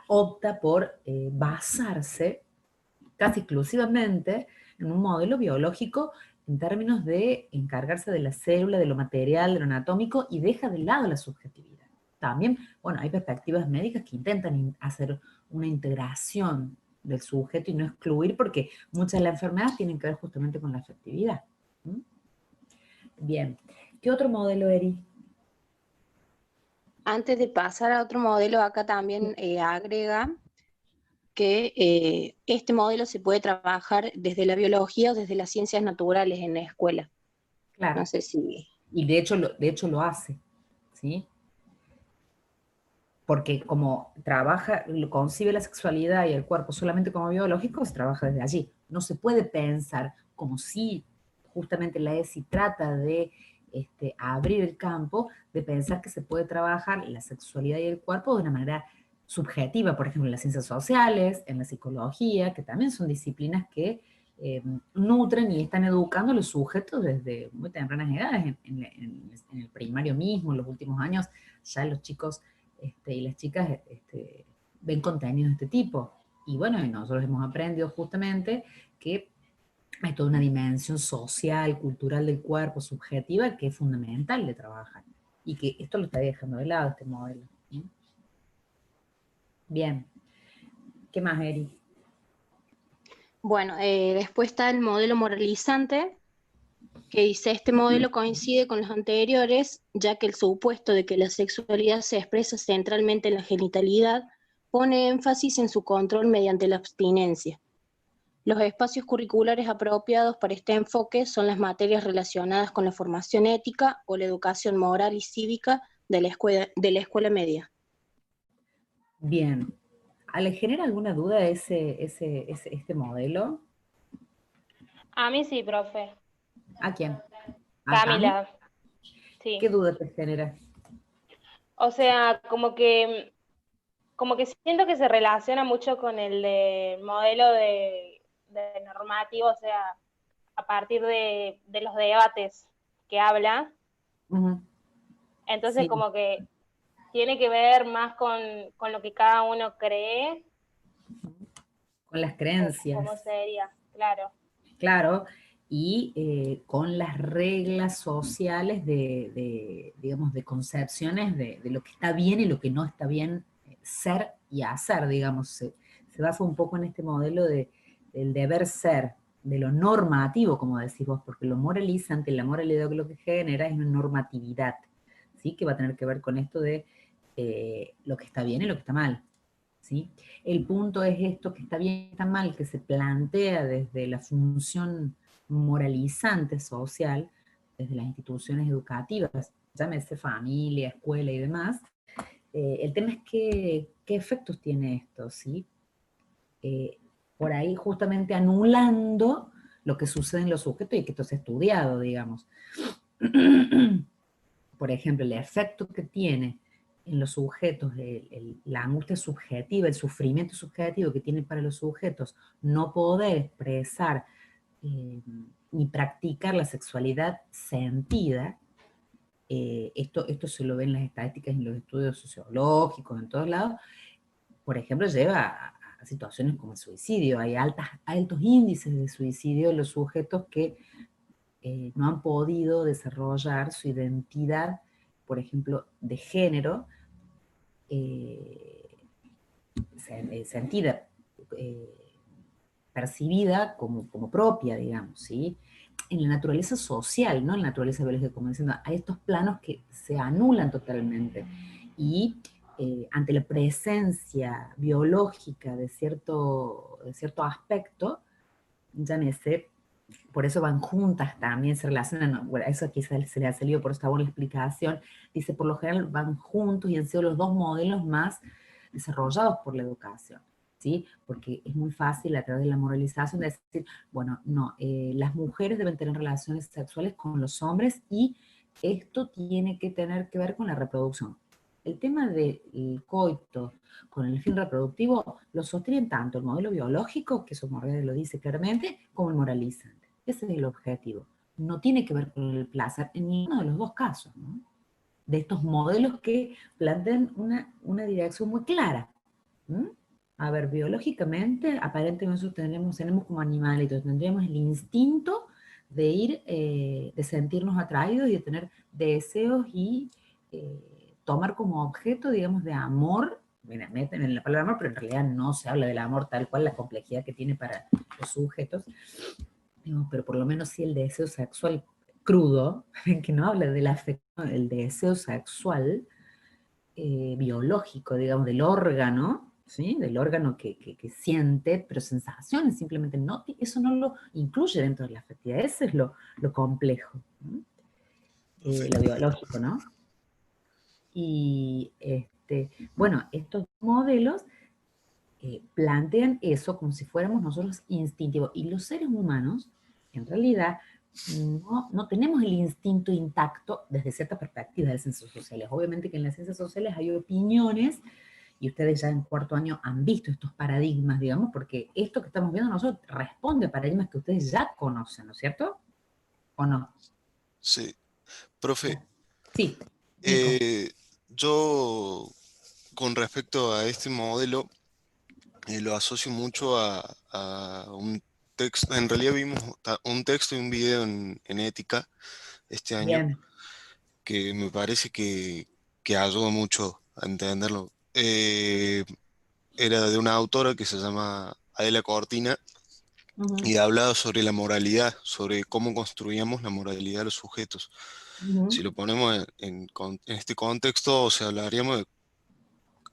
Opta por basarse casi exclusivamente en un modelo biológico en términos de encargarse de la célula, de lo material, de lo anatómico, y deja de lado la subjetividad. También, bueno, hay perspectivas médicas que intentan hacer una integración del sujeto y no excluir, porque muchas de las enfermedades tienen que ver justamente con la afectividad. ¿Mm? Bien. ¿Qué otro modelo, Eri? Antes de pasar a otro modelo, acá también agrega que este modelo se puede trabajar desde la biología o desde las ciencias naturales en la escuela. Claro. No sé si... Y de hecho lo hace, ¿sí? Porque como concibe la sexualidad y el cuerpo solamente como biológico, se trabaja desde allí. No se puede pensar como si justamente la ESI trata de abrir el campo, de pensar que se puede trabajar la sexualidad y el cuerpo de una manera subjetiva, por ejemplo, en las ciencias sociales, en la psicología, que también son disciplinas que nutren y están educando a los sujetos desde muy tempranas edades, en el primario mismo, en los últimos años, ya los chicos y las chicas ven contenidos de este tipo. Y bueno, nosotros hemos aprendido justamente que hay toda una dimensión social, cultural del cuerpo, subjetiva, que es fundamental de trabajar. Y que esto lo está dejando de lado, este modelo. ¿Sí? Bien. ¿Qué más, Eri? Bueno, después está el modelo moralizante, que dice, este modelo coincide con los anteriores, ya que el supuesto de que la sexualidad se expresa centralmente en la genitalidad pone énfasis en su control mediante la abstinencia. Los espacios curriculares apropiados para este enfoque son las materias relacionadas con la formación ética o la educación moral y cívica de la escuela media. Bien. ¿Le genera alguna duda este modelo? A mí sí, profe. ¿A quién? ¿A Camila. Sí. ¿Qué duda te genera? O sea, como que siento que se relaciona mucho con el de modelo de normativo, o sea, a partir de los debates que habla. Uh-huh. Entonces, Sí. como que tiene que ver más con lo que cada uno cree. Con las creencias. ¿Cómo sería? Claro. Claro, y con las reglas sociales digamos, de concepciones de lo que está bien y lo que no está bien ser y hacer, digamos. Se basa un poco en este modelo del deber ser, de lo normativo, como decís vos, porque lo moralizante, la moralidad lo que genera es una normatividad, ¿sí? Que va a tener que ver con esto de lo que está bien y lo que está mal. ¿Sí? El punto es esto que está bien y está mal, que se plantea desde la función moralizante social, desde las instituciones educativas, llámese familia, escuela y demás. El tema es qué efectos tiene esto, ¿sí? Por ahí justamente anulando lo que sucede en los sujetos y que esto se ha estudiado, digamos. Por ejemplo, el efecto que tiene en los sujetos, la angustia subjetiva, el sufrimiento subjetivo que tiene para los sujetos no poder expresar ni practicar la sexualidad sentida, esto se lo ven en las estadísticas, en los estudios sociológicos, en todos lados, por ejemplo, lleva a situaciones como el suicidio. Hay altos índices de suicidio en los sujetos que no han podido desarrollar su identidad, por ejemplo, de género, sentida, percibida como propia, digamos, ¿sí? En la naturaleza social, no en la naturaleza biológica, como diciendo, hay estos planos que se anulan totalmente. Y ante la presencia biológica de cierto aspecto, llámese, por eso van juntas también, se relacionan, bueno, eso quizás se le ha salido, por eso está buena la explicación, dice, por lo general van juntos y han sido los dos modelos más desarrollados por la educación, ¿sí? Porque es muy fácil a través de la moralización decir, bueno, no, las mujeres deben tener relaciones sexuales con los hombres y esto tiene que tener que ver con la reproducción. El tema del coito con el fin reproductivo lo sostienen tanto el modelo biológico, que eso Morgade lo dice claramente, como el moralizante. Ese es el objetivo. No tiene que ver con el placer en ninguno de los dos casos, ¿no? De estos modelos que plantean una dirección muy clara. A ver, biológicamente, aparentemente nosotros tenemos como animalitos, tendríamos el instinto de ir, de sentirnos atraídos y de tener deseos y tomar como objeto, digamos, de amor, meten en la palabra amor, pero en realidad no se habla del amor tal cual, la complejidad que tiene para los sujetos. Digo, pero por lo menos sí el deseo sexual crudo, que no habla del afecto, el deseo sexual biológico, digamos, del órgano, ¿sí? Del órgano que siente, pero sensaciones, simplemente no, eso no lo incluye dentro de la afectividad, ese es lo complejo, ¿no? Lo biológico, ¿no? Y bueno, estos modelos plantean eso como si fuéramos nosotros instintivos. Y los seres humanos, en realidad, no tenemos el instinto intacto desde cierta perspectiva de las ciencias sociales. Obviamente que en las ciencias sociales hay opiniones, y ustedes ya en cuarto año han visto estos paradigmas, digamos, porque esto que estamos viendo nosotros responde a paradigmas que ustedes ya conocen, ¿no es cierto? ¿O no? Sí. Profe, Sí, Nico. yo con respecto a este modelo lo asocio mucho a un texto. En realidad vimos un texto y un video en ética este año Bien. que me parece que ayuda mucho a entenderlo. Era de una autora que se llama Adela Cortina Ujú, y hablaba sobre la moralidad, sobre cómo construíamos la moralidad de los sujetos. Si ujú, lo ponemos en este contexto, o sea, hablaríamos de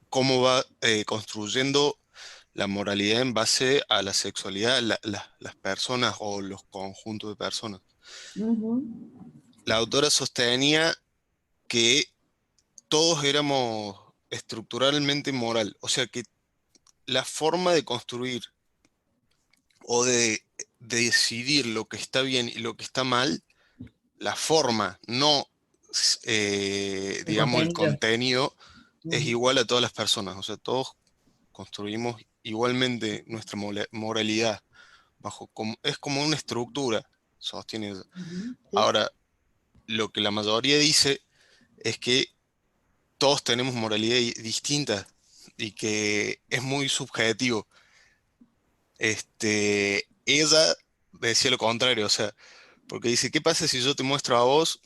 cómo va construyendo la moralidad en base a la sexualidad, las personas o los conjuntos de personas. ujú, La autora sostenía que todos éramos estructuralmente moral, o sea que la forma de construir o de decidir lo que está bien y lo que está mal, la forma, no, el digamos, el contenido. contenido, es Ujú, igual a todas las personas. O sea, todos construimos igualmente nuestra moralidad. Es como una estructura, sostiene ella. ujú, sí. Ahora, lo que la mayoría dice es que todos tenemos moralidad distinta y que es muy subjetivo. Ella decía lo contrario, o sea, porque dice, ¿qué pasa si yo te muestro a vos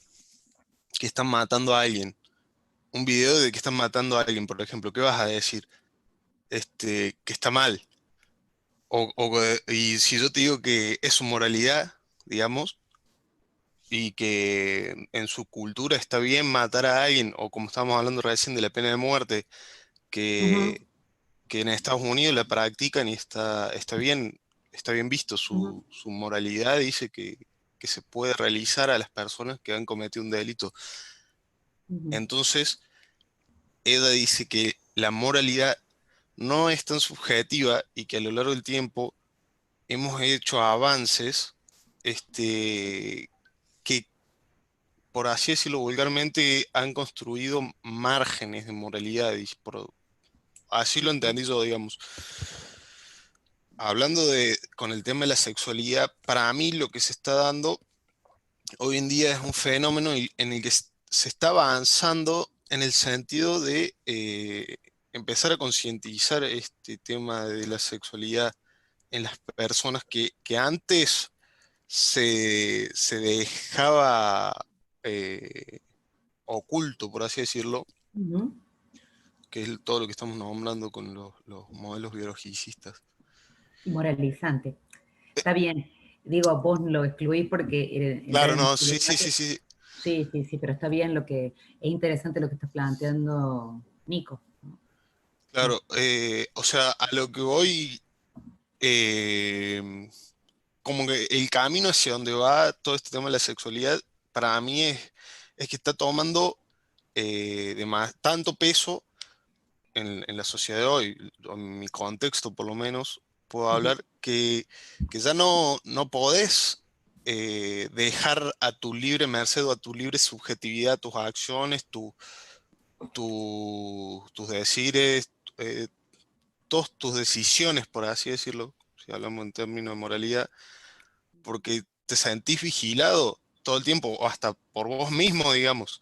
que están matando a alguien? Un video de que están matando a alguien, por ejemplo, ¿qué vas a decir? Que está mal. Y si yo te digo que es su moralidad, digamos, y que en su cultura está bien matar a alguien, o como estábamos hablando recién de la pena de muerte, Ujú, que en Estados Unidos la practican y está bien visto, ujú, su moralidad dice que se puede realizar a las personas que han cometido un delito. ujú, Entonces, ella dice que la moralidad no es tan subjetiva y que a lo largo del tiempo hemos hecho avances que, por así decirlo vulgarmente, han construido márgenes de moralidad. Así lo entendí yo, digamos. Hablando con el tema de la sexualidad, para mí lo que se está dando hoy en día es un fenómeno en el que se está avanzando en el sentido de empezar a concientizar este tema de la sexualidad en las personas que antes se dejaba eh, oculto, por así decirlo, ujú. que es todo lo que estamos nombrando con los modelos biologicistas. Y moralizante. Está bien. Digo, vos lo excluís porque entrar Claro, en no, este sí, sí, sí, debate. sí. Sí, sí, sí, pero está bien es interesante lo que estás planteando, Nico, ¿no? Sí. Claro, o sea, a lo que voy, eh, como que el camino hacia donde va todo este tema de la sexualidad, para mí es que está tomando tanto peso en la sociedad de hoy, en mi contexto por lo menos, puedo Ujú, hablar que ya no podés dejar a tu libre merced o a tu libre subjetividad tus acciones, tus decires, eh, todas tus decisiones, por así decirlo, si hablamos en términos de moralidad, porque te sentís vigilado todo el tiempo, o hasta por vos mismo, digamos.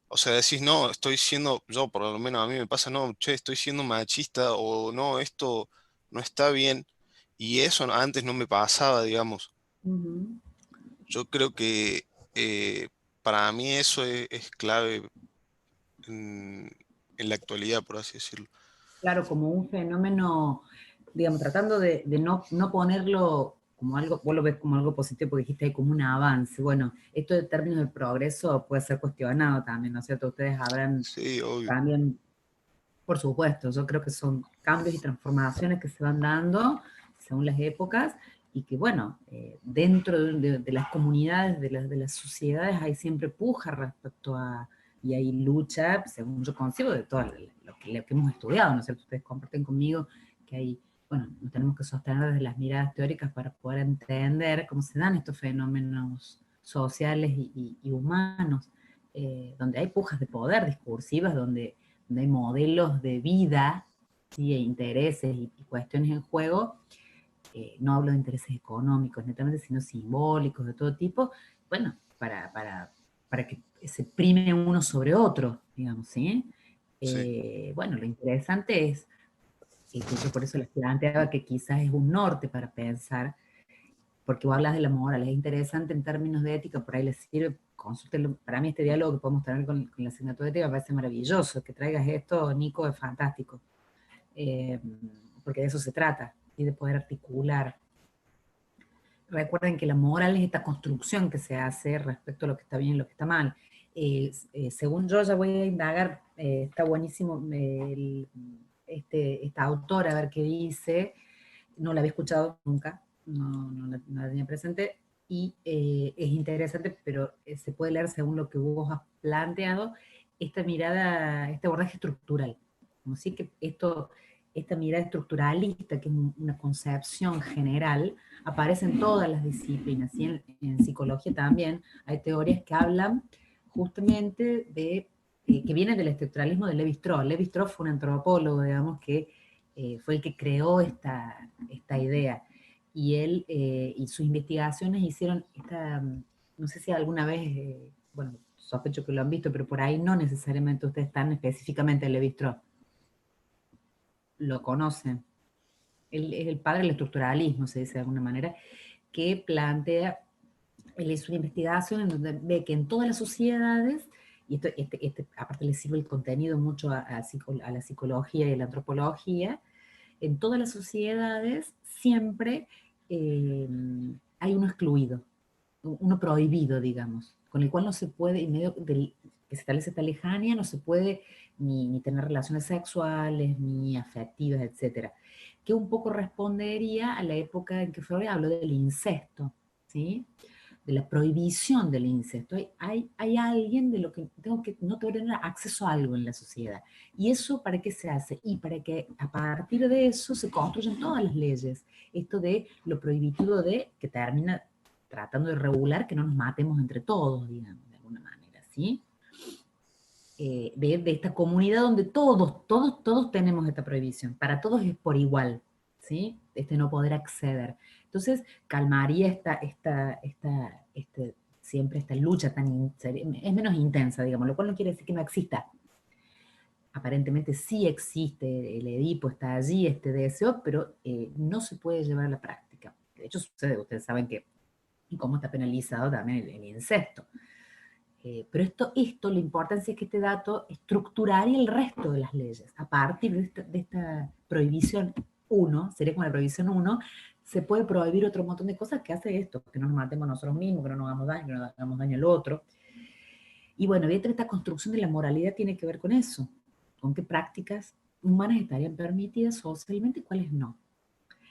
O sea, decís, no, estoy siendo, yo por lo menos a mí me pasa, no, che, estoy siendo machista, o no, esto no está bien, y eso antes no me pasaba, digamos. ujú. Yo creo que para mí eso es clave en, en la actualidad, por así decirlo. claro, como un fenómeno, digamos, tratando de no ponerlo como algo, vos lo ves como algo positivo porque dijiste ahí como un avance. Bueno, esto de términos del progreso puede ser cuestionado también, ¿no es cierto? Ustedes habrán Sí, obvio. también, por supuesto, yo creo que son cambios y transformaciones que se van dando según las épocas y que, bueno, dentro de las comunidades, de las sociedades, hay siempre puja respecto a, y hay lucha, según yo consigo, de todo lo que hemos estudiado, ¿no es cierto? Ustedes comparten conmigo que hay, bueno, nos tenemos que sostener desde las miradas teóricas para poder entender cómo se dan estos fenómenos sociales y humanos, donde hay pujas de poder discursivas, donde hay modelos de vida, ¿sí? E intereses y cuestiones en juego, no hablo de intereses económicos netamente, sino simbólicos de todo tipo, bueno, para que se prime uno sobre otro, digamos, ¿sí? Sí. Bueno, lo interesante es, y yo por eso les planteaba que quizás es un norte para pensar, porque vos hablas de la moral, es interesante en términos de ética, por ahí les sirve, consúltenlo. Para mí este diálogo que podemos tener con la asignatura de ética me parece maravilloso, que traigas esto, Nico, es fantástico, porque de eso se trata, y de poder articular. Recuerden que la moral es esta construcción que se hace respecto a lo que está bien y lo que está mal. Según yo, ya voy a indagar, está buenísimo esta autora, a ver qué dice, no la había escuchado nunca, no la tenía presente, y es interesante, pero se puede leer según lo que vos has planteado, esta mirada, este abordaje estructural. Como si que esta mirada estructuralista, que es una concepción general, aparece en todas las disciplinas, y en psicología también hay teorías que hablan justamente de, que vienen del estructuralismo de Lévi-Strauss. Lévi-Strauss fue un antropólogo, digamos, que fue el que creó esta idea. Y él y sus investigaciones hicieron esta, no sé si alguna vez, bueno, sospecho que lo han visto, pero por ahí no necesariamente ustedes están específicamente en Lévi-Strauss. Lo conocen. Él es el padre del estructuralismo, se dice de alguna manera, que plantea, él hizo una investigación en donde ve que en todas las sociedades, y aparte le sirve el contenido mucho a la psicología y a la antropología, en todas las sociedades siempre hay uno excluido, uno prohibido, digamos, con el cual no se puede, en medio del que se establece esta lejanía, no se puede ni tener relaciones sexuales, ni afectivas, etcétera. Que un poco respondería a la época en que Freud habló del incesto, ¿sí? De la prohibición del incesto. Hay alguien de lo que no tengo que tener acceso a algo en la sociedad. ¿Y eso para qué se hace? Y para que a partir de eso se construyan todas las leyes. Esto de lo prohibitivo de que termina tratando de regular que no nos matemos entre todos, digamos, de alguna manera, ¿sí? De esta comunidad donde todos tenemos esta prohibición, para todos es por igual, ¿sí? Este no poder acceder. Entonces, calmaría siempre esta lucha es menos intensa, digamos, lo cual no quiere decir que no exista. Aparentemente sí existe, el Edipo está allí, este deseo, pero no se puede llevar a la práctica. De hecho sucede, ustedes saben que, y cómo está penalizado también el incesto. Pero la importancia es que este dato estructuraría el resto de las leyes. A partir de esta prohibición 1, sería como la prohibición 1, se puede prohibir otro montón de cosas que hace esto, que no nos matemos nosotros mismos, que no nos hagamos daño, que no hagamos daño al otro. Y bueno, esta construcción de la moralidad tiene que ver con eso, con qué prácticas humanas estarían permitidas socialmente y cuáles no.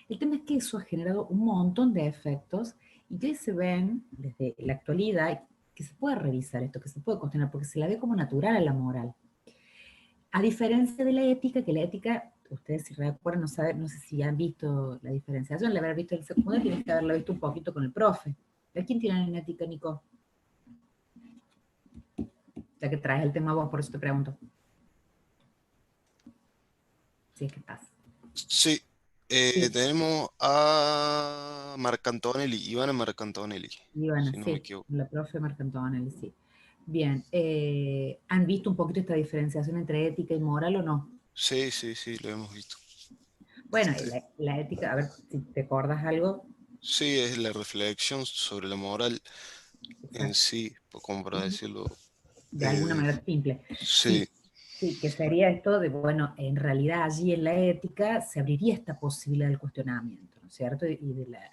El tema es que eso ha generado un montón de efectos y que se ven desde la actualidad, que se puede revisar esto, que se puede cuestionar, porque se la ve como natural a la moral. A diferencia de la ética, que la ética, ustedes si recuerdan, no sé si han visto la diferenciación, la haber visto el secundario, tienes que haberlo visto un poquito con el profe. ¿A quién tiene en ética, Nico? Ya que traes el tema vos, por eso te pregunto. Sí, es que pasa. Sí, Sí. tenemos a Marcantonelli, Ivana Marcantonelli, Ivana, si no me sí, equivoco. la profe Marcantonelli, sí. Bien, ¿han visto un poquito esta diferenciación entre ética y moral o no? Sí, lo hemos visto. Bueno, Este, la ética, a ver si te acuerdas algo. sí, es la reflexión sobre la moral en Exacto. sí, como para decirlo. De alguna manera simple. Sí, Sí, Sí, que sería esto de, bueno, en realidad allí en la ética se abriría esta posibilidad del cuestionamiento, ¿no es cierto? Y de la,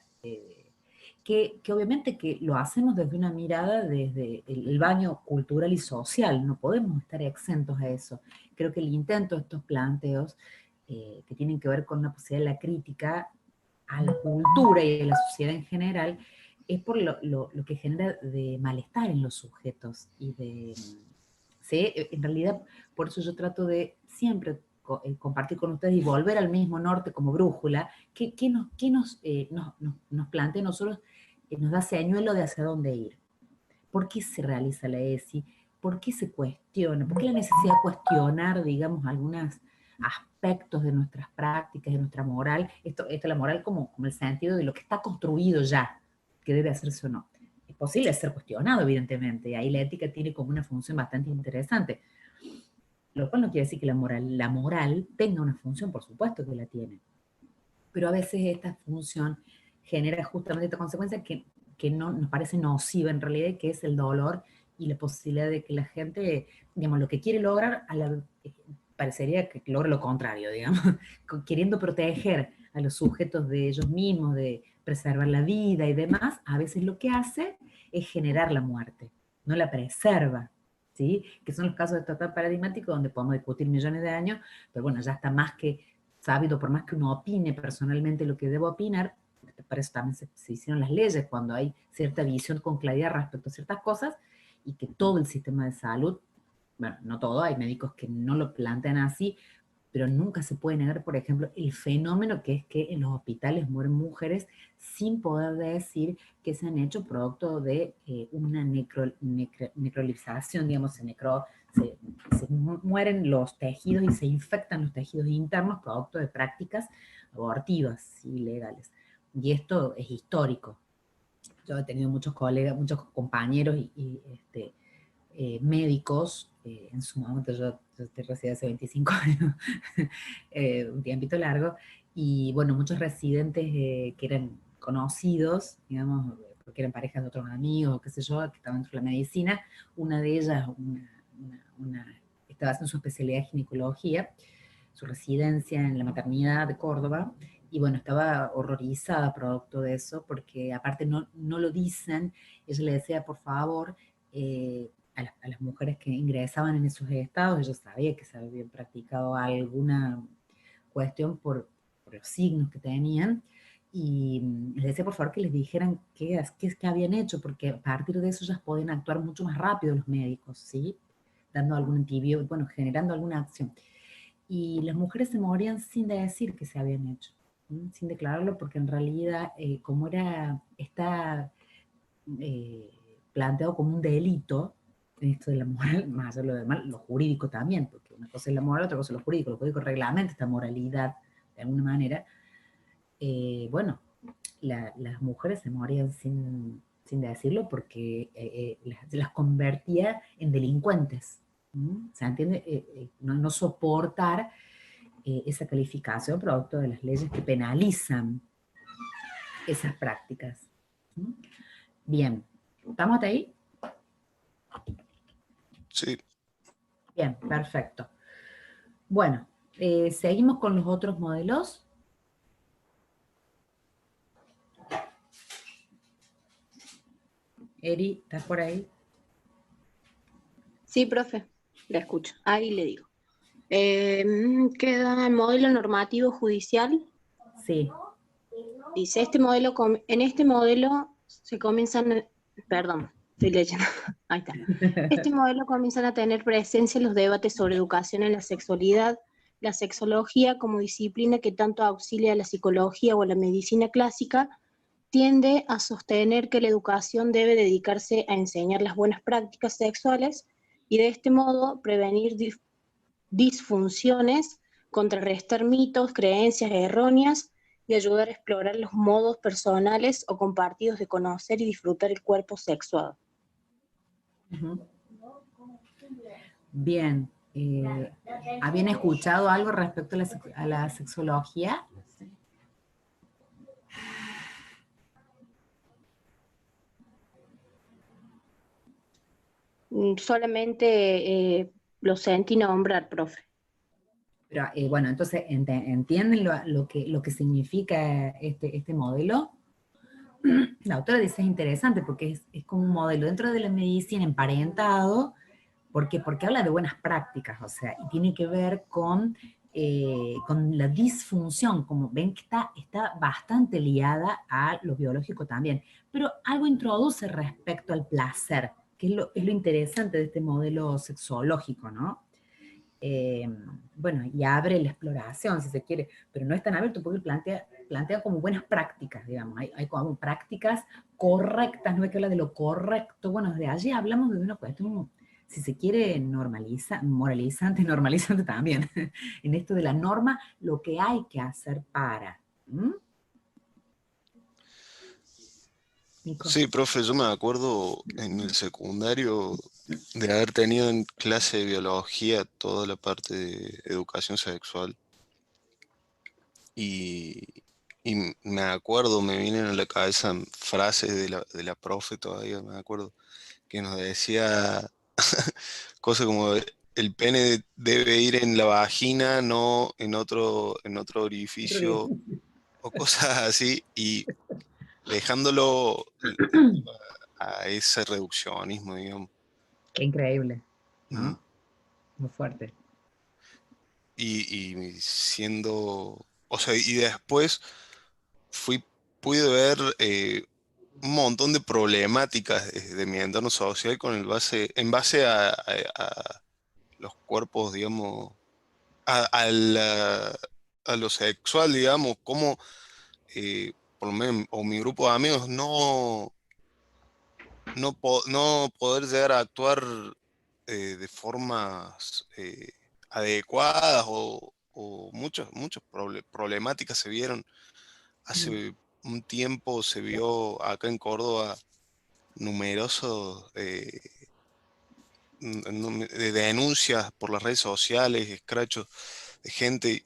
que obviamente que lo hacemos desde una mirada, desde el baño cultural y social, no podemos estar exentos a eso. Creo que el intento de estos planteos, que tienen que ver con una posibilidad de la crítica a la cultura y a la sociedad en general, es por lo que genera de malestar en los sujetos y de... ¿sí? En realidad, por eso yo trato de siempre compartir con ustedes y volver al mismo norte como brújula, que nos plantea a nosotros, nos da señuelo de hacia dónde ir. ¿Por qué se realiza la ESI? ¿Por qué se cuestiona? ¿Por qué la necesidad de cuestionar, digamos, algunos aspectos de nuestras prácticas, de nuestra moral? Esto la moral como el sentido de lo que está construido ya, que debe hacerse o no. Es posible ser cuestionado, evidentemente, y ahí la ética tiene como una función bastante interesante. Lo cual no quiere decir que la moral tenga una función, por supuesto que la tiene. Pero a veces esta función genera justamente esta consecuencia que no, nos parece nociva en realidad, que es el dolor y la posibilidad de que la gente, digamos, lo que quiere lograr, parecería que logra lo contrario, digamos, queriendo proteger a los sujetos de ellos mismos, de preservar la vida y demás, a veces lo que hace es generar la muerte, no la preserva, ¿sí? Que son los casos de total paradigmático donde podemos discutir millones de años, pero bueno, ya está más que sabido, por más que uno opine personalmente lo que debo opinar, para eso también se hicieron las leyes, cuando hay cierta visión con claridad respecto a ciertas cosas, y que todo el sistema de salud, bueno, no todo, hay médicos que no lo plantean así, pero nunca se puede negar, por ejemplo, el fenómeno que es que en los hospitales mueren mujeres sin poder decir que se han hecho producto de una necrolización, digamos, se mueren los tejidos y se infectan los tejidos internos producto de prácticas abortivas ilegales. Y esto es histórico. Yo he tenido muchos colegas, muchos compañeros médicos, en su momento yo estoy residente hace 25 años, un tiempito largo, y bueno, muchos residentes que eran conocidos, digamos, porque eran parejas de otros amigos, qué sé yo, que estaban dentro de la medicina. Una de ellas estaba haciendo su especialidad de ginecología, su residencia en la maternidad de Córdoba, y bueno, estaba horrorizada producto de eso, porque aparte no lo dicen. Ella le decía, por favor, a las mujeres que ingresaban en esos estados, ella sabía que se habían practicado alguna cuestión por los signos que tenían, y les decía por favor que les dijeran qué habían hecho, porque a partir de eso ya pueden actuar mucho más rápido los médicos, ¿sí? Dando algún antibiótico, bueno, generando alguna acción. Y las mujeres se morían sin decir que se habían hecho, ¿sí? Sin declararlo, porque en realidad, como está planteado como un delito, esto de la moral, más allá de lo demás, lo jurídico también, porque una cosa es la moral, otra cosa es lo jurídico reglamenta esta moralidad de alguna manera. Bueno, las mujeres se morían sin decirlo, porque las convertía en delincuentes. ¿Se entiende? No soportar esa calificación producto de las leyes que penalizan esas prácticas. Bien, ¿estamos hasta ahí? Sí. Bien, perfecto. Bueno, seguimos con los otros modelos. Eri, ¿estás por ahí? Sí, profe, la escucho. Ahí le digo. Queda el modelo normativo judicial. Sí. Dice, en este modelo se comienzan, perdón, estoy leyendo, ahí está. Este modelo comienzan a tener presencia en los debates sobre educación en la sexualidad, la sexología como disciplina que tanto auxilia a la psicología o a la medicina clásica, tiende a sostener que la educación debe dedicarse a enseñar las buenas prácticas sexuales y de este modo prevenir disfunciones, contrarrestar mitos, creencias erróneas y ayudar a explorar los modos personales o compartidos de conocer y disfrutar el cuerpo sexual. Bien. ¿Habían escuchado algo respecto a la sexología? Solamente Lo sentí nombrar, profe. Pero bueno, entonces, ¿entienden lo que significa este modelo? La autora dice es interesante porque es como un modelo dentro de la medicina emparentado, porque habla de buenas prácticas, o sea, y tiene que ver con la disfunción, como ven que está bastante liada a lo biológico también, pero algo introduce respecto al placer, que es lo interesante de este modelo sexológico, ¿no? Bueno, y abre la exploración, si se quiere, pero no es tan abierto porque plantea como buenas prácticas, digamos, hay como prácticas correctas, no hay que hablar de lo correcto, bueno, desde allí hablamos de una cuestión, si se quiere, moralizante, normalizante también, en esto de la norma, lo que hay que hacer para. Nico. Sí, profe, yo me acuerdo en el secundario de haber tenido en clase de biología toda la parte de educación sexual. Y me acuerdo, me vienen a la cabeza frases de la profe todavía, me acuerdo, que nos decía cosas como el pene debe ir en la vagina, no en otro orificio, o cosas así, y dejándolo a ese reduccionismo, digamos. Qué increíble, ¿no? Ujú. Muy fuerte. Y siendo, o sea, y después pude ver un montón de problemáticas de mi entorno social en base a los cuerpos, digamos, a a lo sexual, digamos, como por lo menos, o mi grupo de amigos no poder llegar a actuar de formas adecuadas o muchas problemáticas se vieron. Hace un tiempo se vio acá en Córdoba numerosos de denuncias por las redes sociales, escrachos de gente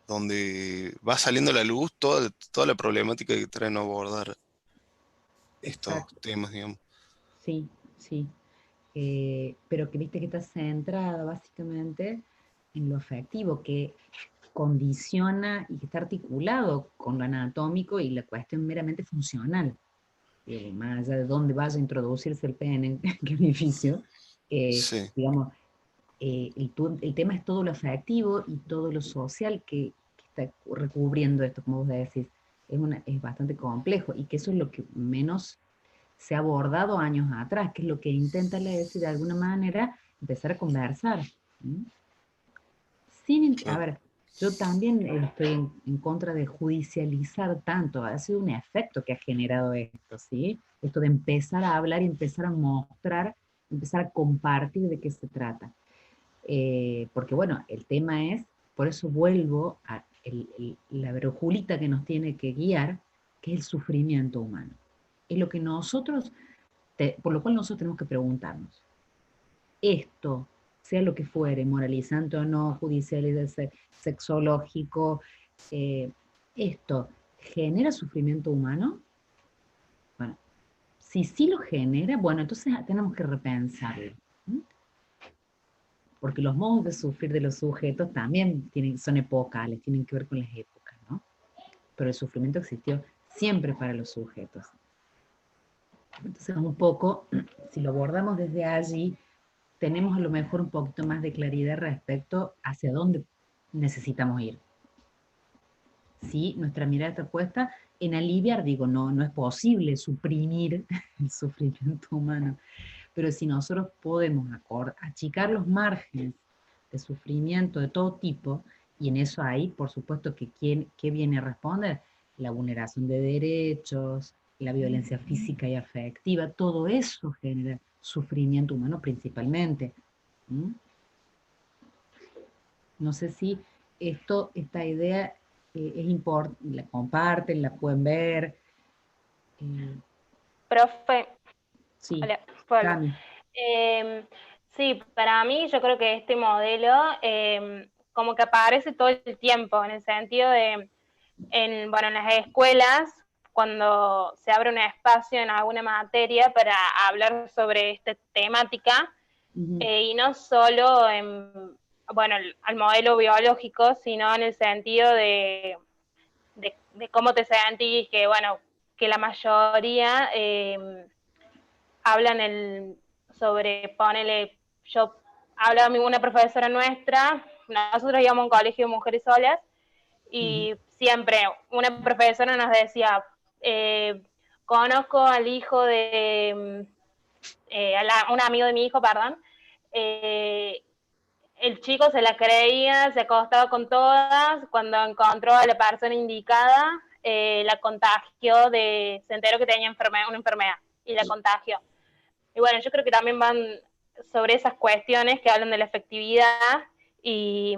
donde va saliendo a la luz toda la problemática que traen a abordar estos Exacto. temas, digamos. Sí, sí. Pero que viste que está centrada básicamente en lo afectivo, que condiciona y que está articulado con lo anatómico y la cuestión meramente funcional. Más allá de dónde vaya a introducirse el pene, en qué orificio, Sí. digamos, el tema es todo lo afectivo y todo lo social que está recubriendo esto, como vos decís. Es bastante complejo y que eso es lo que menos se ha abordado años atrás, que es lo que intenta la ESI de alguna manera empezar a conversar. ¿Mm? A ver, yo también estoy en contra de judicializar tanto, ha sido un efecto que ha generado esto, ¿sí? Esto de empezar a hablar y empezar a mostrar, empezar a compartir de qué se trata. Porque bueno, el tema es, por eso vuelvo a la brujulita que nos tiene que guiar, que es el sufrimiento humano. Es lo que nosotros, por lo cual nosotros tenemos que preguntarnos, esto, sea lo que fuere, moralizante o no, judicial, sexológico, esto, ¿genera sufrimiento humano? Bueno, si sí lo genera, bueno, entonces tenemos que repensarlo. ¿Mm? Porque los modos de sufrir de los sujetos también son epocales, tienen que ver con las épocas, ¿no? Pero el sufrimiento existió siempre para los sujetos. Entonces, un poco, si lo abordamos desde allí, tenemos a lo mejor un poquito más de claridad respecto hacia dónde necesitamos ir. Si nuestra mirada está puesta en aliviar, digo, no es posible suprimir el sufrimiento humano, pero si nosotros podemos achicar los márgenes de sufrimiento de todo tipo, y en eso ahí, por supuesto, que ¿qué viene a responder? La vulneración de derechos, la violencia física y afectiva, todo eso genera sufrimiento humano principalmente. ¿Mm? No sé si esta idea es importante, la comparten, la pueden ver. Profe, Sí, hola, ¿puedo hablar? Cami. Sí, para mí yo creo que este modelo como que aparece todo el tiempo, en el sentido de, bueno, en las escuelas, cuando se abre un espacio en alguna materia para hablar sobre esta temática, y no solo bueno, al modelo biológico, sino en el sentido de cómo te sentís, que bueno, que la mayoría hablan sobre, ponele, yo hablaba una profesora nuestra, nosotros íbamos a un colegio de mujeres solas, y siempre una profesora nos decía, conozco al hijo de, un amigo de mi hijo, perdón, el chico se la creía, se acostaba con todas, cuando encontró a la persona indicada, la contagió, se enteró que tenía una enfermedad y la contagió. Y bueno, yo creo que también van sobre esas cuestiones que hablan de la efectividad y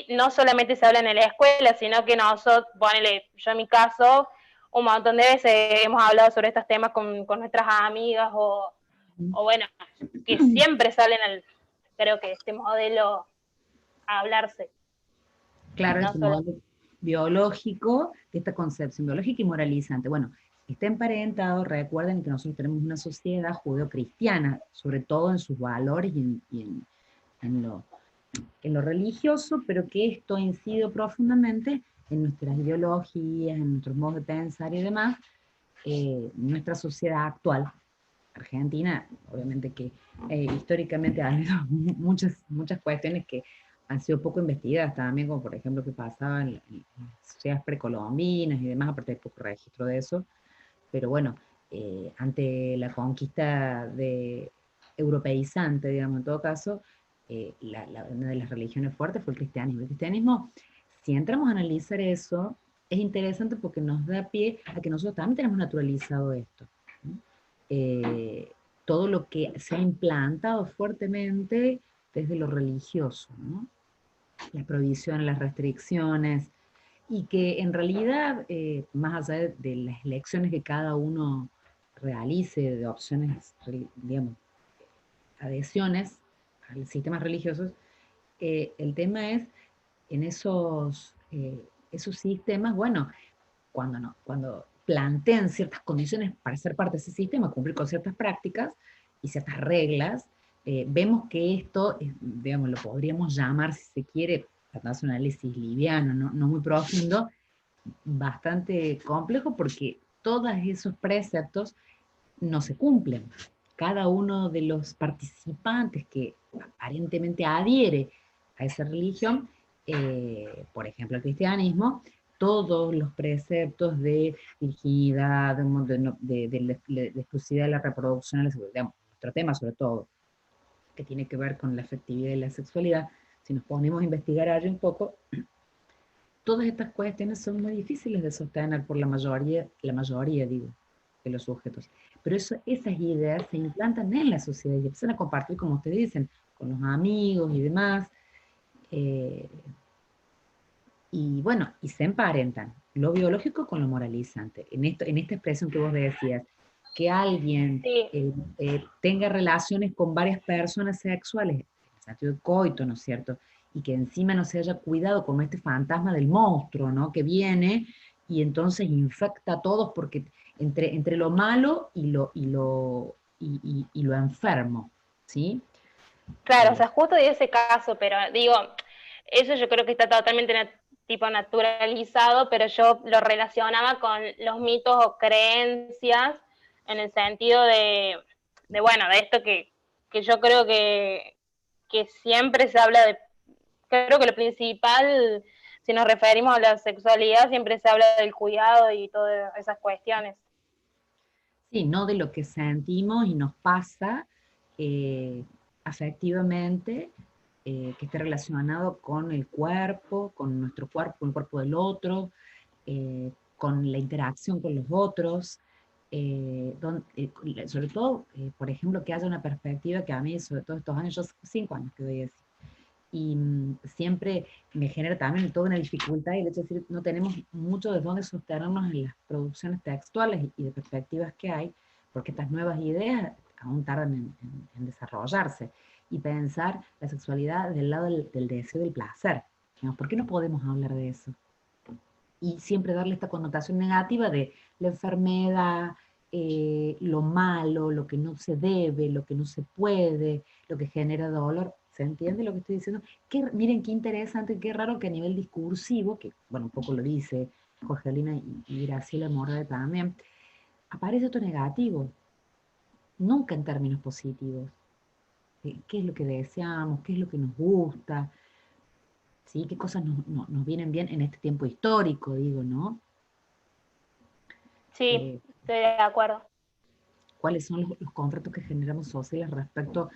no solamente se habla en la escuela, sino que nosotros, ponele, yo en mi caso, un montón de veces hemos hablado sobre estos temas con nuestras amigas o bueno, que siempre salen creo que este modelo a hablarse. Claro, No este solo- modelo biológico, esta concepción biológica y moralizante. Bueno, está emparentado, recuerden que nosotros tenemos una sociedad judeocristiana, sobre todo en sus valores y en lo religioso, pero que esto ha incidido profundamente en nuestras ideologías, en nuestros modos de pensar y demás, nuestra sociedad actual. Argentina, obviamente que históricamente ha habido muchas cuestiones que han sido poco investigadas también, como por ejemplo que pasaba en las sociedades precolombinas y demás, aparte hay poco registro de eso, pero bueno, ante la conquista europeizante, digamos, en todo caso, una de las religiones fuertes fue el cristianismo. El cristianismo, si entramos a analizar eso, es interesante porque nos da pie a que nosotros también tenemos naturalizado esto. Todo lo que se ha implantado fuertemente desde lo religioso, ¿no? La prohibición, las restricciones, y que en realidad, más allá de las elecciones que cada uno realice, de opciones, digamos, adhesiones a los sistemas religiosos, el tema es en esos sistemas, bueno, cuando plantean ciertas condiciones para ser parte de ese sistema, cumplir con ciertas prácticas y ciertas reglas, vemos que esto, digamos, lo podríamos llamar, si se quiere, tratando de hacer un análisis liviano, no muy profundo, bastante complejo porque todos esos preceptos no se cumplen. Cada uno de los participantes que aparentemente adhiere a esa religión, por ejemplo el cristianismo, todos los preceptos de virginidad, de exclusividad de la reproducción, digamos, nuestro tema sobre todo, que tiene que ver con la afectividad y la sexualidad, si nos ponemos a investigar allí un poco, todas estas cuestiones son muy difíciles de sostener por la mayoría digo, de los sujetos. Pero esas ideas se implantan en la sociedad y empiezan a compartir, como ustedes dicen, con los amigos y demás. Y bueno, y se emparentan lo biológico con lo moralizante. En esta expresión que vos decías, que alguien tenga relaciones con varias personas sexuales, en el sentido de coito, ¿no es cierto? Y que encima no se haya cuidado como este fantasma del monstruo, ¿no? Que viene y entonces infecta a todos porque entre lo malo y lo enfermo, ¿sí? Claro, o sea, justo de ese caso, pero digo, eso yo creo que está totalmente tipo naturalizado, pero yo lo relacionaba con los mitos o creencias en el sentido bueno, de esto que yo creo que siempre se habla creo que lo principal, si nos referimos a la sexualidad, siempre se habla del cuidado y todas esas cuestiones. Sí, no de lo que sentimos y nos pasa afectivamente, que esté relacionado con el cuerpo, con nuestro cuerpo, con el cuerpo del otro, con la interacción con los otros, sobre todo, por ejemplo, que haya una perspectiva que a mí, sobre todo estos años, yo 5 años que doy así, y siempre me genera también toda una dificultad y el hecho de decir, no tenemos mucho de dónde sostenernos en las producciones textuales y de perspectivas que hay, porque estas nuevas ideas aún tardan en desarrollarse, y pensar la sexualidad del lado del deseo y del placer. Digamos, ¿por qué no podemos hablar de eso? Y siempre darle esta connotación negativa de la enfermedad, lo malo, lo que no se debe, lo que no se puede, lo que genera dolor. ¿Se entiende lo que estoy diciendo? Miren qué interesante, qué raro que a nivel discursivo, que bueno, un poco lo dice Jorgelina y Graciela Morade también, aparece esto negativo, nunca en términos positivos. ¿Qué es lo que deseamos? ¿Qué es lo que nos gusta? ¿Sí? ¿Qué cosas nos vienen bien en este tiempo histórico, digo, ¿no? Sí, estoy de acuerdo. ¿Cuáles son los contratos que generamos sociales respecto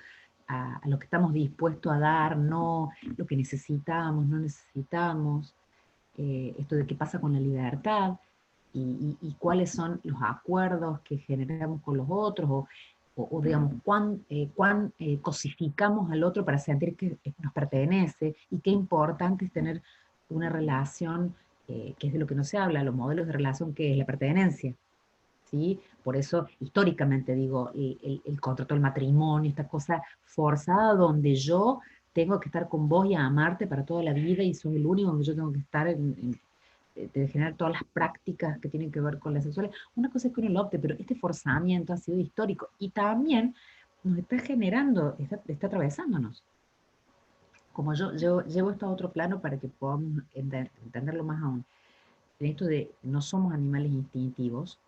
a lo que estamos dispuestos a dar, no lo que necesitamos, no necesitamos, esto de qué pasa con la libertad y cuáles son los acuerdos que generamos con los otros o digamos, cuán cosificamos al otro para sentir que nos pertenece y qué importante es tener una relación, que es de lo que no se habla, los modelos de relación que es la pertenencia. ¿Sí? Por eso, históricamente digo, el contrato del matrimonio, esta cosa forzada donde yo tengo que estar con vos y amarte para toda la vida y soy el único que yo tengo que estar de generar todas las prácticas que tienen que ver con la sexualidad. Una cosa es que uno lo opte, pero este forzamiento ha sido histórico y también nos está generando, está atravesándonos. Como yo llevo esto a otro plano para que podamos entenderlo más aún. En esto de no somos animales instintivos,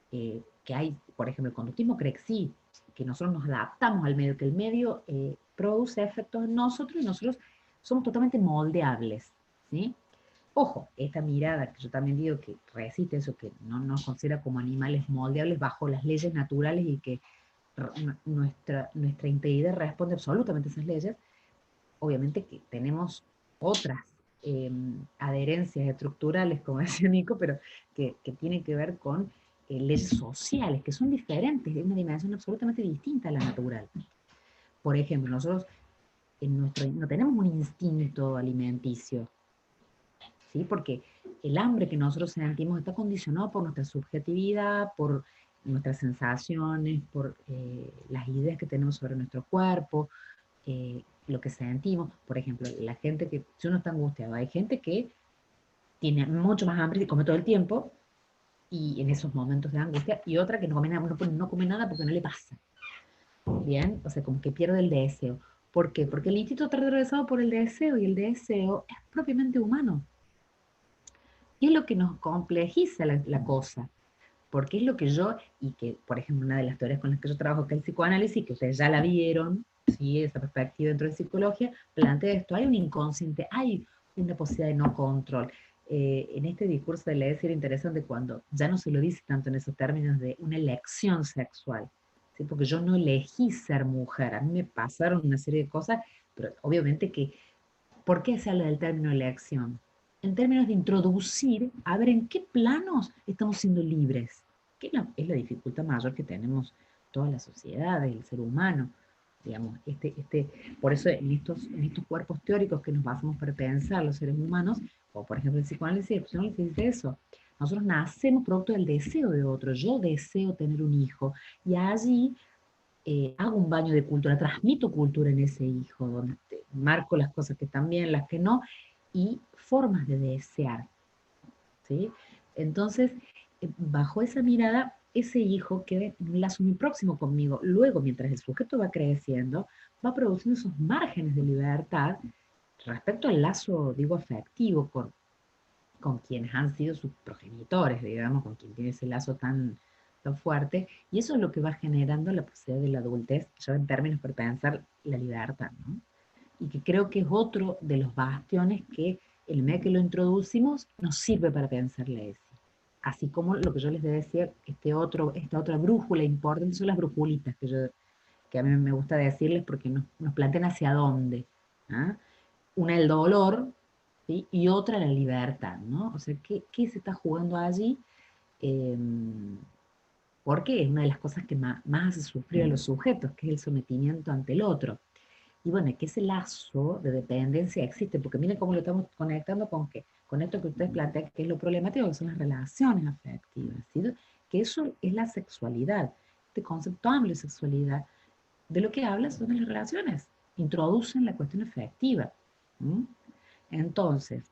que hay, por ejemplo, el conductismo cree que sí, que nosotros nos adaptamos al medio, que el medio produce efectos en nosotros y nosotros somos totalmente moldeables, ¿sí? Ojo, esta mirada que yo también digo que resiste eso, que no nos considera como animales moldeables bajo las leyes naturales y que nuestra integridad responde absolutamente a esas leyes, obviamente que tenemos otras adherencias estructurales, como decía Nico, pero que tienen que ver con leyes sociales, que son diferentes, de una dimensión absolutamente distinta a la natural. Por ejemplo, nosotros no tenemos un instinto alimenticio, ¿sí? Porque el hambre que nosotros sentimos está condicionado por nuestra subjetividad, por nuestras sensaciones, por las ideas que tenemos sobre nuestro cuerpo, lo que sentimos. Por ejemplo, la gente que, si uno está angustiado, hay gente que tiene mucho más hambre y come todo el tiempo, y en esos momentos de angustia, y otra que no come nada, no come nada porque no le pasa. Bien, o sea, como que pierde el deseo. ¿Por qué? Porque el instinto está atravesado por el deseo, y el deseo es propiamente humano. Y es lo que nos complejiza la cosa, porque es lo que yo, y que, por ejemplo, una de las teorías con las que yo trabajo, que es el psicoanálisis, que ustedes ya la vieron, ¿sí? Esa perspectiva dentro de psicología, plantea esto, hay un inconsciente, hay una posibilidad de no control. En este discurso de la ESI era interesante cuando ya no se lo dice tanto en esos términos de una elección sexual, ¿sí? Porque yo no elegí ser mujer, a mí me pasaron una serie de cosas, pero obviamente que, ¿por qué se habla del término elección? En términos de introducir, a ver en qué planos estamos siendo libres, que es la dificultad mayor que tenemos todas las sociedades, el ser humano, digamos, por eso en estos cuerpos teóricos que nos basamos para pensar los seres humanos, o por ejemplo el psicoanálisis dice eso, nosotros nacemos producto del deseo de otro, yo deseo tener un hijo, y allí hago un baño de cultura, transmito cultura en ese hijo, donde marco las cosas que están bien, las que no, y formas de desear, ¿sí? Entonces, bajo esa mirada, ese hijo queda en un lazo muy próximo conmigo. Luego, mientras el sujeto va creciendo, va produciendo esos márgenes de libertad respecto al lazo, digo, afectivo con quienes han sido sus progenitores, digamos, con quien tiene ese lazo tan fuerte, y eso es lo que va generando la posibilidad de la adultez, ya en términos para pensar la libertad, ¿no? Y que creo que es otro de los bastiones que el mes que lo introducimos nos sirve para pensar la ESI. Así como lo que yo les decía, esta otra brújula importante son las brujulitas, que a mí me gusta decirles porque nos plantean hacia dónde. ¿Ah? Una el dolor, ¿sí? Y otra la libertad, ¿no? O sea, ¿qué se está jugando allí? Porque es una de las cosas que más hace sufrir a los sujetos, que es el sometimiento ante el otro. Y bueno, que ese lazo de dependencia existe, porque miren cómo lo estamos conectando con esto que ustedes plantean, que es lo problemático, que son las relaciones afectivas, ¿sí? Que eso es la sexualidad, este concepto amplio de sexualidad, de lo que habla son de las relaciones, introducen la cuestión afectiva. ¿Mm? Entonces,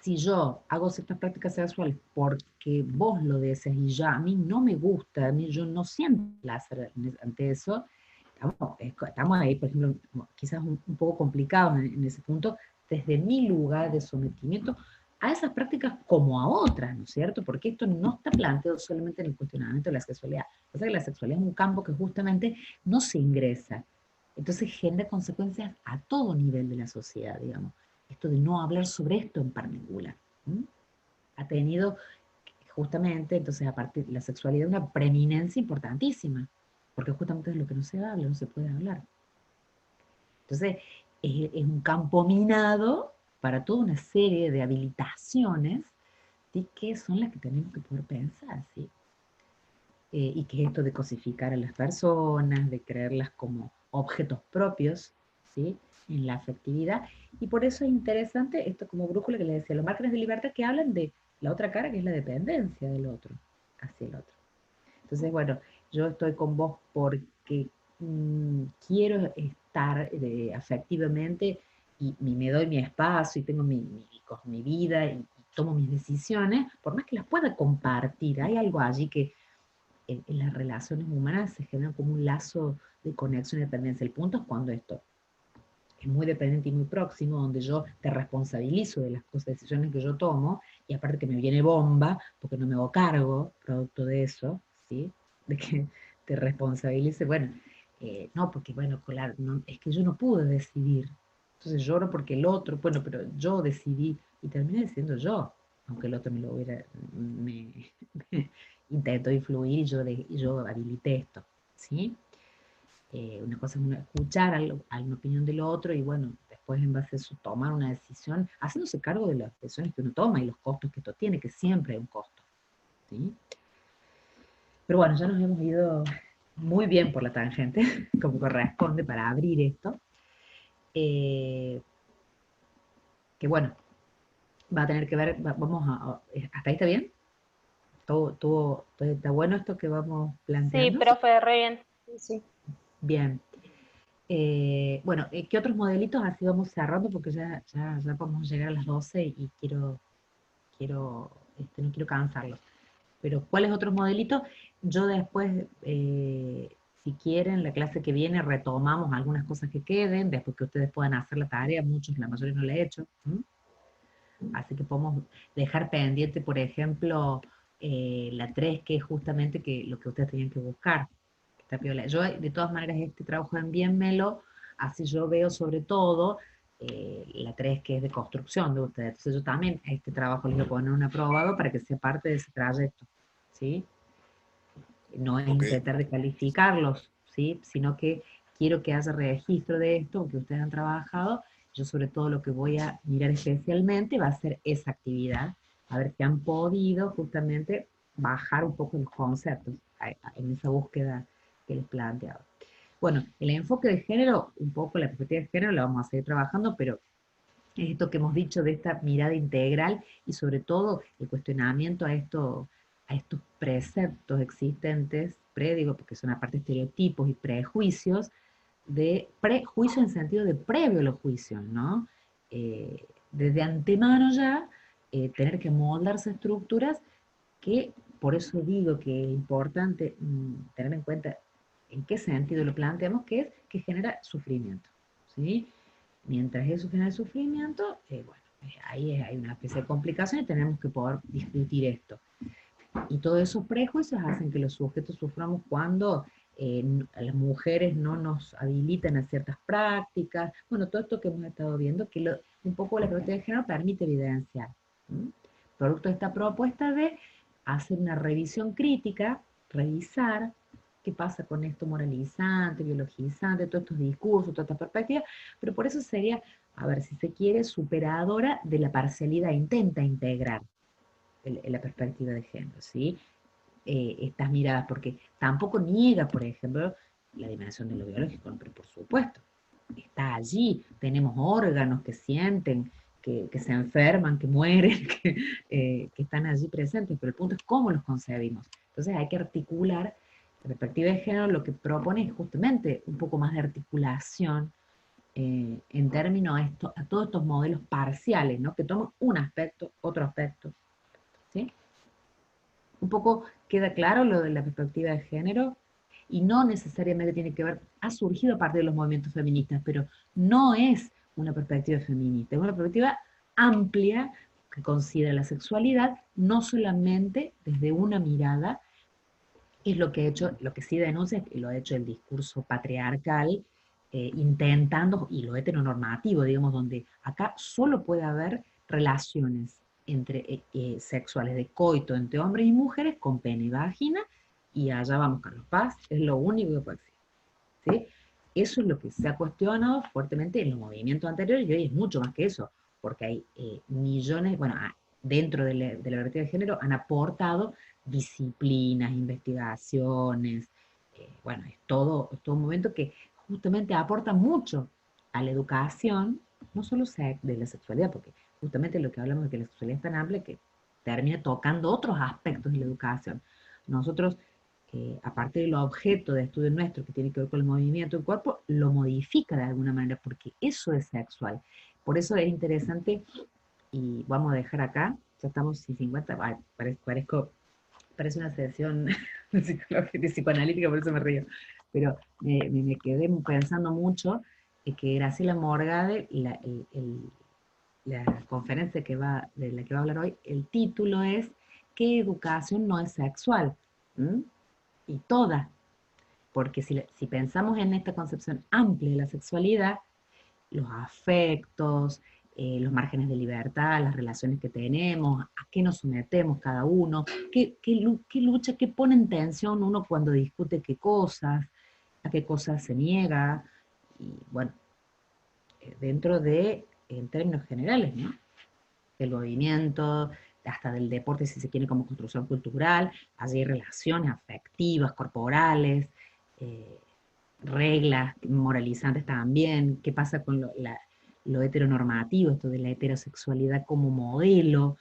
si yo hago ciertas prácticas sexuales porque vos lo deseas y ya a mí no me gusta, a mí yo no siento placer ante eso, estamos ahí, por ejemplo, quizás un poco complicados en ese punto, desde mi lugar de sometimiento a esas prácticas como a otras, ¿no es cierto? Porque esto no está planteado solamente en el cuestionamiento de la sexualidad. O sea que la sexualidad es un campo que justamente no se ingresa. Entonces genera consecuencias a todo nivel de la sociedad, digamos. Esto de no hablar sobre esto en particular. Ha tenido justamente, entonces, a partir de la sexualidad, una preeminencia importantísima, porque justamente es lo que no se habla, no se puede hablar. Entonces, es un campo minado para toda una serie de habilitaciones, ¿sí? Que son las que tenemos que poder pensar, ¿sí? Y que es esto de cosificar a las personas, de creerlas como objetos propios, ¿sí? En la afectividad. Y por eso es interesante esto como brújula que les decía, los márgenes de libertad que hablan de la otra cara, que es la dependencia del otro, hacia el otro. Entonces, bueno, yo estoy con vos porque quiero estar afectivamente y me doy mi espacio y tengo mi vida y tomo mis decisiones, por más que las pueda compartir. Hay algo allí que en las relaciones humanas se genera como un lazo de conexión y dependencia. El punto es cuando esto es muy dependiente y muy próximo, donde yo te responsabilizo de las cosas, decisiones que yo tomo, y aparte que me viene bomba, porque no me hago cargo, producto de eso, ¿sí? De que te responsabilice, bueno, no, porque bueno, claro, no, es que yo no pude decidir, entonces lloro porque el otro, bueno, pero yo decidí, y terminé diciendo yo, aunque el otro me lo hubiera, me intentó influir y yo habilité esto, ¿sí? Una cosa es escuchar alguna opinión del otro y bueno, después en base a eso tomar una decisión, haciéndose cargo de las decisiones que uno toma y los costos que esto tiene, que siempre hay un costo, ¿sí? Pero bueno, ya nos hemos ido muy bien por la tangente, como corresponde para abrir esto, que bueno, va a tener que ver, ¿hasta ahí está bien? ¿Todo está bueno esto que vamos Sí, planteando? profe, re bien. Sí. Bien. Bueno, ¿qué otros modelitos? Así vamos cerrando porque ya vamos a llegar a las 12 y no quiero cansarlos. Pero ¿cuáles otros modelitos? Yo después, si quieren, la clase que viene retomamos algunas cosas que queden, después que ustedes puedan hacer la tarea, la mayoría no la he hecho. Así que podemos dejar pendiente, por ejemplo, la 3, que es justamente lo que ustedes tenían que buscar. Está piola. Yo, de todas maneras, este trabajo envíenmelo, así yo veo sobre todo la 3, que es de construcción de ustedes. Entonces yo también este trabajo les voy a poner un aprobado para que sea parte de ese trayecto, ¿sí? No es Ok. intentar de calificarlos, ¿sí? Sino que quiero que haya registro de esto, que ustedes han trabajado. Yo sobre todo lo que voy a mirar especialmente va a ser esa actividad, a ver si han podido justamente bajar un poco los conceptos en esa búsqueda que les planteaba. Bueno, el enfoque de género, un poco la perspectiva de género la vamos a seguir trabajando, pero es esto que hemos dicho de esta mirada integral y sobre todo el cuestionamiento a estos preceptos existentes, digo, porque son aparte estereotipos y prejuicios, de prejuicio en sentido de previo a los juicios, ¿no? Desde antemano ya, tener que moldarse estructuras que, por eso digo que es importante tener en cuenta en qué sentido lo planteamos, que es que genera sufrimiento, ¿sí? Mientras eso genera sufrimiento, bueno, ahí hay una especie de complicación y tenemos que poder discutir esto. Y todos esos prejuicios hacen que los sujetos suframos cuando las mujeres no nos habilitan a ciertas prácticas. Bueno, todo esto que hemos estado viendo, que un poco la perspectiva de género permite evidenciar. Producto de esta propuesta de hacer una revisión crítica, revisar qué pasa con esto moralizante, biologizante, todos estos discursos, todas estas perspectivas, pero por eso sería, a ver, si se quiere, superadora de la parcialidad, intenta integrar la perspectiva de género, ¿sí? Estas miradas, porque tampoco niega, por ejemplo, la dimensión de lo biológico, pero por supuesto, está allí, tenemos órganos que sienten, que se enferman, que mueren, que están allí presentes, pero el punto es cómo los concebimos. Entonces hay que articular, la perspectiva de género lo que propone es justamente un poco más de articulación en términos a todos estos modelos parciales, ¿no? Que toman un aspecto, otro aspecto, ¿sí? Un poco queda claro lo de la perspectiva de género, y no necesariamente tiene que ver, ha surgido a partir de los movimientos feministas, pero no es una perspectiva feminista, es una perspectiva amplia que considera la sexualidad no solamente desde una mirada, es lo que ha hecho, lo que sí denuncia, y lo ha hecho el discurso patriarcal, intentando, y lo heteronormativo, digamos, donde acá solo puede haber relaciones entre sexuales de coito entre hombres y mujeres con pene y vagina, y allá vamos Carlos Paz, es lo único que puede existir, ¿sí? Eso es lo que se ha cuestionado fuertemente en los movimientos anteriores, y hoy es mucho más que eso, porque hay millones, bueno, dentro de la perspectiva de género han aportado disciplinas, investigaciones, bueno, es todo un momento que justamente aporta mucho a la educación, no solo de la sexualidad, porque justamente lo que hablamos de que la sexualidad es tan amplia que termina tocando otros aspectos de la educación. Nosotros, aparte de los objetos de estudio nuestro que tiene que ver con el movimiento del cuerpo, lo modifica de alguna manera, porque eso es sexual. Por eso es interesante, y vamos a dejar acá, ya estamos en 50, parece una sesión de psicoanalítica, por eso me río, pero me quedé pensando mucho que Graciela Morgade, la conferencia de la que va a hablar hoy, el título es ¿Qué educación no es sexual? ¿Mm? Y toda, porque si pensamos en esta concepción amplia de la sexualidad, los afectos, los márgenes de libertad, las relaciones que tenemos, a qué nos sometemos cada uno, qué lucha, qué pone en tensión uno cuando discute qué cosas, a qué cosas se niega, y bueno, dentro en términos generales, ¿no? Del movimiento, hasta del deporte, si se quiere, como construcción cultural, allí hay relaciones afectivas, corporales, reglas moralizantes también, qué pasa con lo heteronormativo, esto de la heterosexualidad como modelo,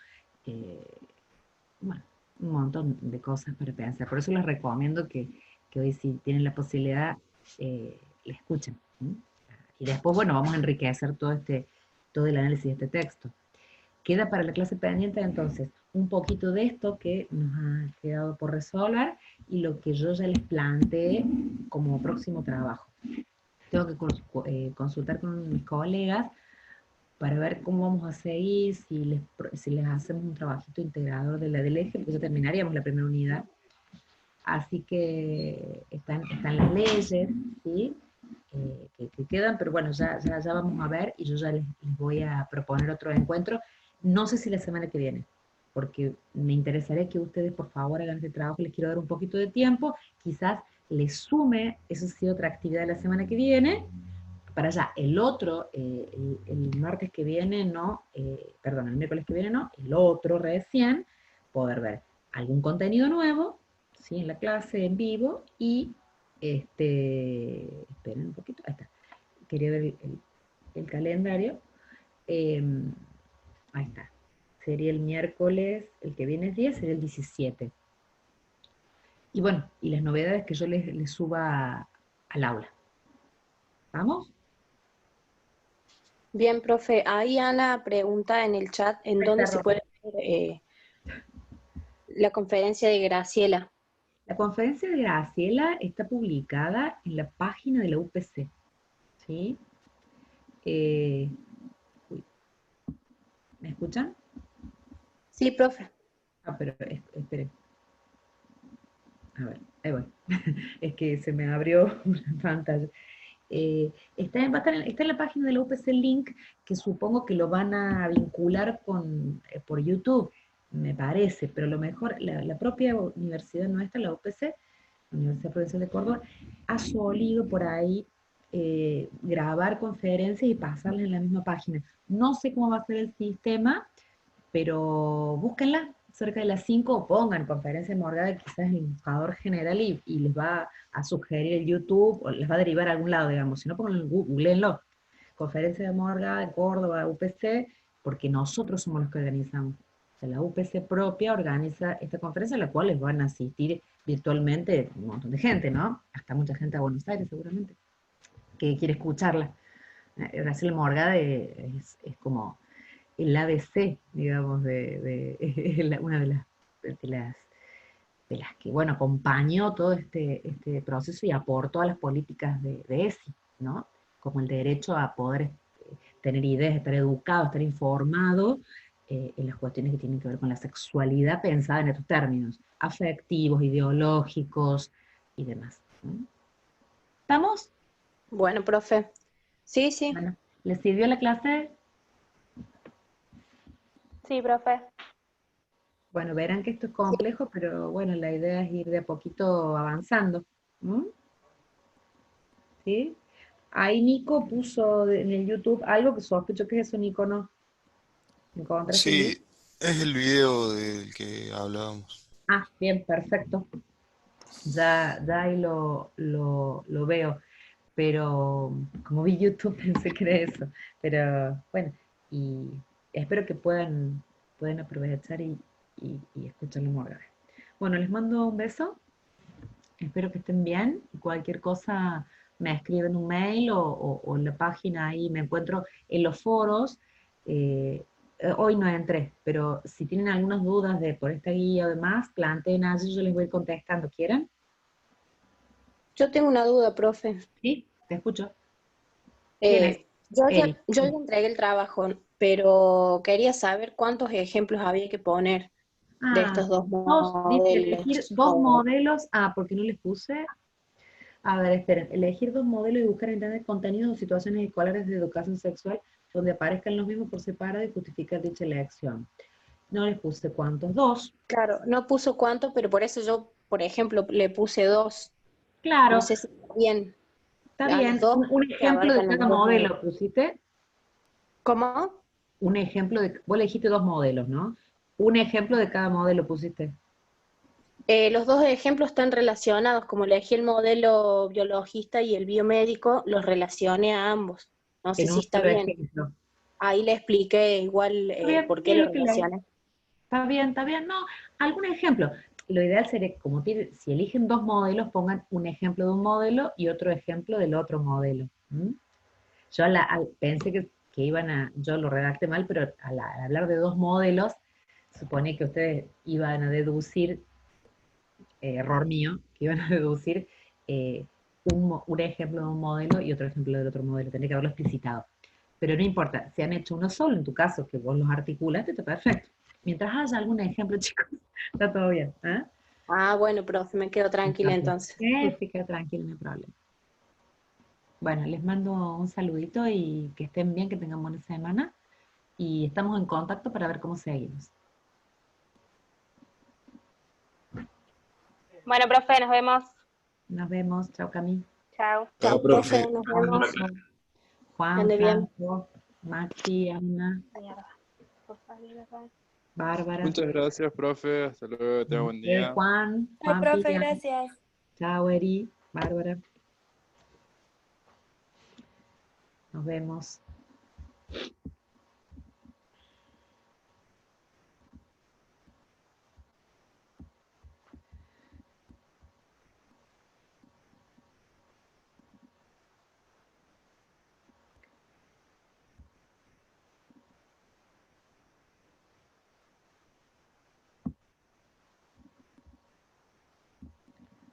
bueno, un montón de cosas para pensar. Por eso les recomiendo que hoy, si tienen la posibilidad, la escuchen. ¿Sí? Y después, bueno, vamos a enriquecer todo el análisis de este texto. Queda para la clase pendiente, entonces, un poquito de esto que nos ha quedado por resolver y lo que yo ya les planteé como próximo trabajo. Tengo que consultar con mis colegas para ver cómo vamos a seguir, si les hacemos un trabajito integrador del eje, porque ya terminaríamos la primera unidad. Así que están las leyes, ¿sí? Que quedan, pero bueno, ya vamos a ver, y yo ya les voy a proponer otro encuentro. No sé si la semana que viene, porque me interesaría que ustedes, por favor, hagan este trabajo. Les quiero dar un poquito de tiempo, quizás les sume, eso sí, otra actividad de la semana que viene, para allá. El otro, el martes que viene, no, perdón, el miércoles que viene no, el otro recién, poder ver algún contenido nuevo, ¿sí? En la clase, en vivo, y, esperen un poquito, ahí está, quería ver el calendario, ahí está, sería el miércoles, el que viene es 10, sería el 17. Y bueno, y las novedades que yo les suba al aula. ¿Vamos? Bien, profe. Ahí Ana pregunta en el chat en dónde se puede ver la conferencia de Graciela. La conferencia de Graciela está publicada en la página de la UPC. ¿Sí? ¿Me escuchan? Sí, profe. Pero esperen. A ver, ahí voy. Es que se me abrió una pantalla. Está en la página de la UPC el link, que supongo que lo van a vincular por YouTube, me parece, pero a lo mejor la propia universidad nuestra, la UPC, la Universidad Provincial de Córdoba, ha solido por ahí grabar conferencias y pasarlas en la misma página. No sé cómo va a ser el sistema, pero búsquenla cerca de las 5, pongan conferencia de Morgade, quizás en el buscador general, y les va a sugerir el YouTube, o les va a derivar a algún lado, digamos. Si no, googleenlo. Conferencia de Morgade, Córdoba, UPC, porque nosotros somos los que organizamos. O sea, la UPC propia organiza esta conferencia, a la cual les van a asistir virtualmente un montón de gente, ¿no? Hasta mucha gente a Buenos Aires, seguramente, que quiere escucharla. Graciela Morgade es como el ABC, digamos, una de las que, bueno, acompañó todo este proceso y aportó a las políticas de ESI, ¿no? Como el derecho a poder tener ideas, estar educado, estar informado en las cuestiones que tienen que ver con la sexualidad pensada en estos términos, afectivos, ideológicos y demás, ¿no? ¿Estamos? Bueno, profe. Sí, sí. Bueno, ¿les sirvió la clase? Sí, profe. Bueno, verán que esto es complejo, pero bueno, la idea es ir de a poquito avanzando. ¿Mm? ¿Sí? Ahí Nico puso en el YouTube algo que sospecho que es eso, Nico, ¿no? ¿Encontraste el link? Sí, es el video del que hablábamos. Ah, bien, perfecto. Ya ahí lo veo, pero como vi YouTube pensé que era eso. Pero bueno, y espero que puedan aprovechar y escucharlo muy grave. Bueno, les mando un beso, espero que estén bien, y cualquier cosa me escriben un mail o en la página ahí me encuentro en los foros. Hoy no entré, pero si tienen algunas dudas por esta guía o demás, planteen allí, yo les voy contestando. ¿Quieren? Yo tengo una duda, profe. Sí, te escucho. ¿Quién es? Yo Eri. ya entregué el trabajo, pero quería saber cuántos ejemplos había que poner de estos dos Dice elegir modelos. dos modelos. Porque no les puse. A ver, esperen. Elegir dos modelos y buscar en internet contenidos o situaciones escolares de educación sexual donde aparezcan los mismos por separado y justificar dicha elección. No les puse cuántos. Dos. Claro, no puso cuánto, pero por eso yo, por ejemplo, le puse 2. Claro, No sé si está bien. está A bien. los dos Un que ejemplo de abarcan cada los dos modelos. modelo pusiste. ¿Cómo? Un ejemplo de. Vos elegiste dos modelos, ¿no? Un ejemplo de cada modelo pusiste. Los dos ejemplos están relacionados, como elegí el modelo biologista y el biomédico, los relacioné a ambos. No sé En si un está solo bien. ejemplo. Ahí le expliqué igual Está bien, por qué lo sí, que relacioné. está bien, está bien. No, algún ejemplo. Lo ideal sería, como si eligen dos modelos, pongan un ejemplo de un modelo y otro ejemplo del otro modelo. ¿Mm? Yo pensé que iban yo lo redacté mal, pero al hablar de dos modelos, supone que ustedes iban a deducir, error mío, que iban a deducir un ejemplo de un modelo y otro ejemplo del otro modelo. Tendría que haberlo explicitado. Pero no importa, si han hecho uno solo, en tu caso, que vos los articulaste, está perfecto. Mientras haya algún ejemplo, chicos, está todo bien. ¿Eh? Bueno, profe, me quedo tranquila entonces. Sí, queda tranquilo, no hay problema. Bueno, les mando un saludito y que estén bien, que tengan buena semana. Y estamos en contacto para ver cómo seguimos. Bueno, profe, nos vemos. Nos vemos. Chao, Cami. Chao. Chao, profe, nos vemos. Juan, Ande bien. Franco, Maxi, Ana, Bárbara. Muchas gracias, profe. Hasta luego, tenga buen día. Juan, Ay, Juan profe, Pía. gracias. Chao, Eri, Bárbara. Nos vemos.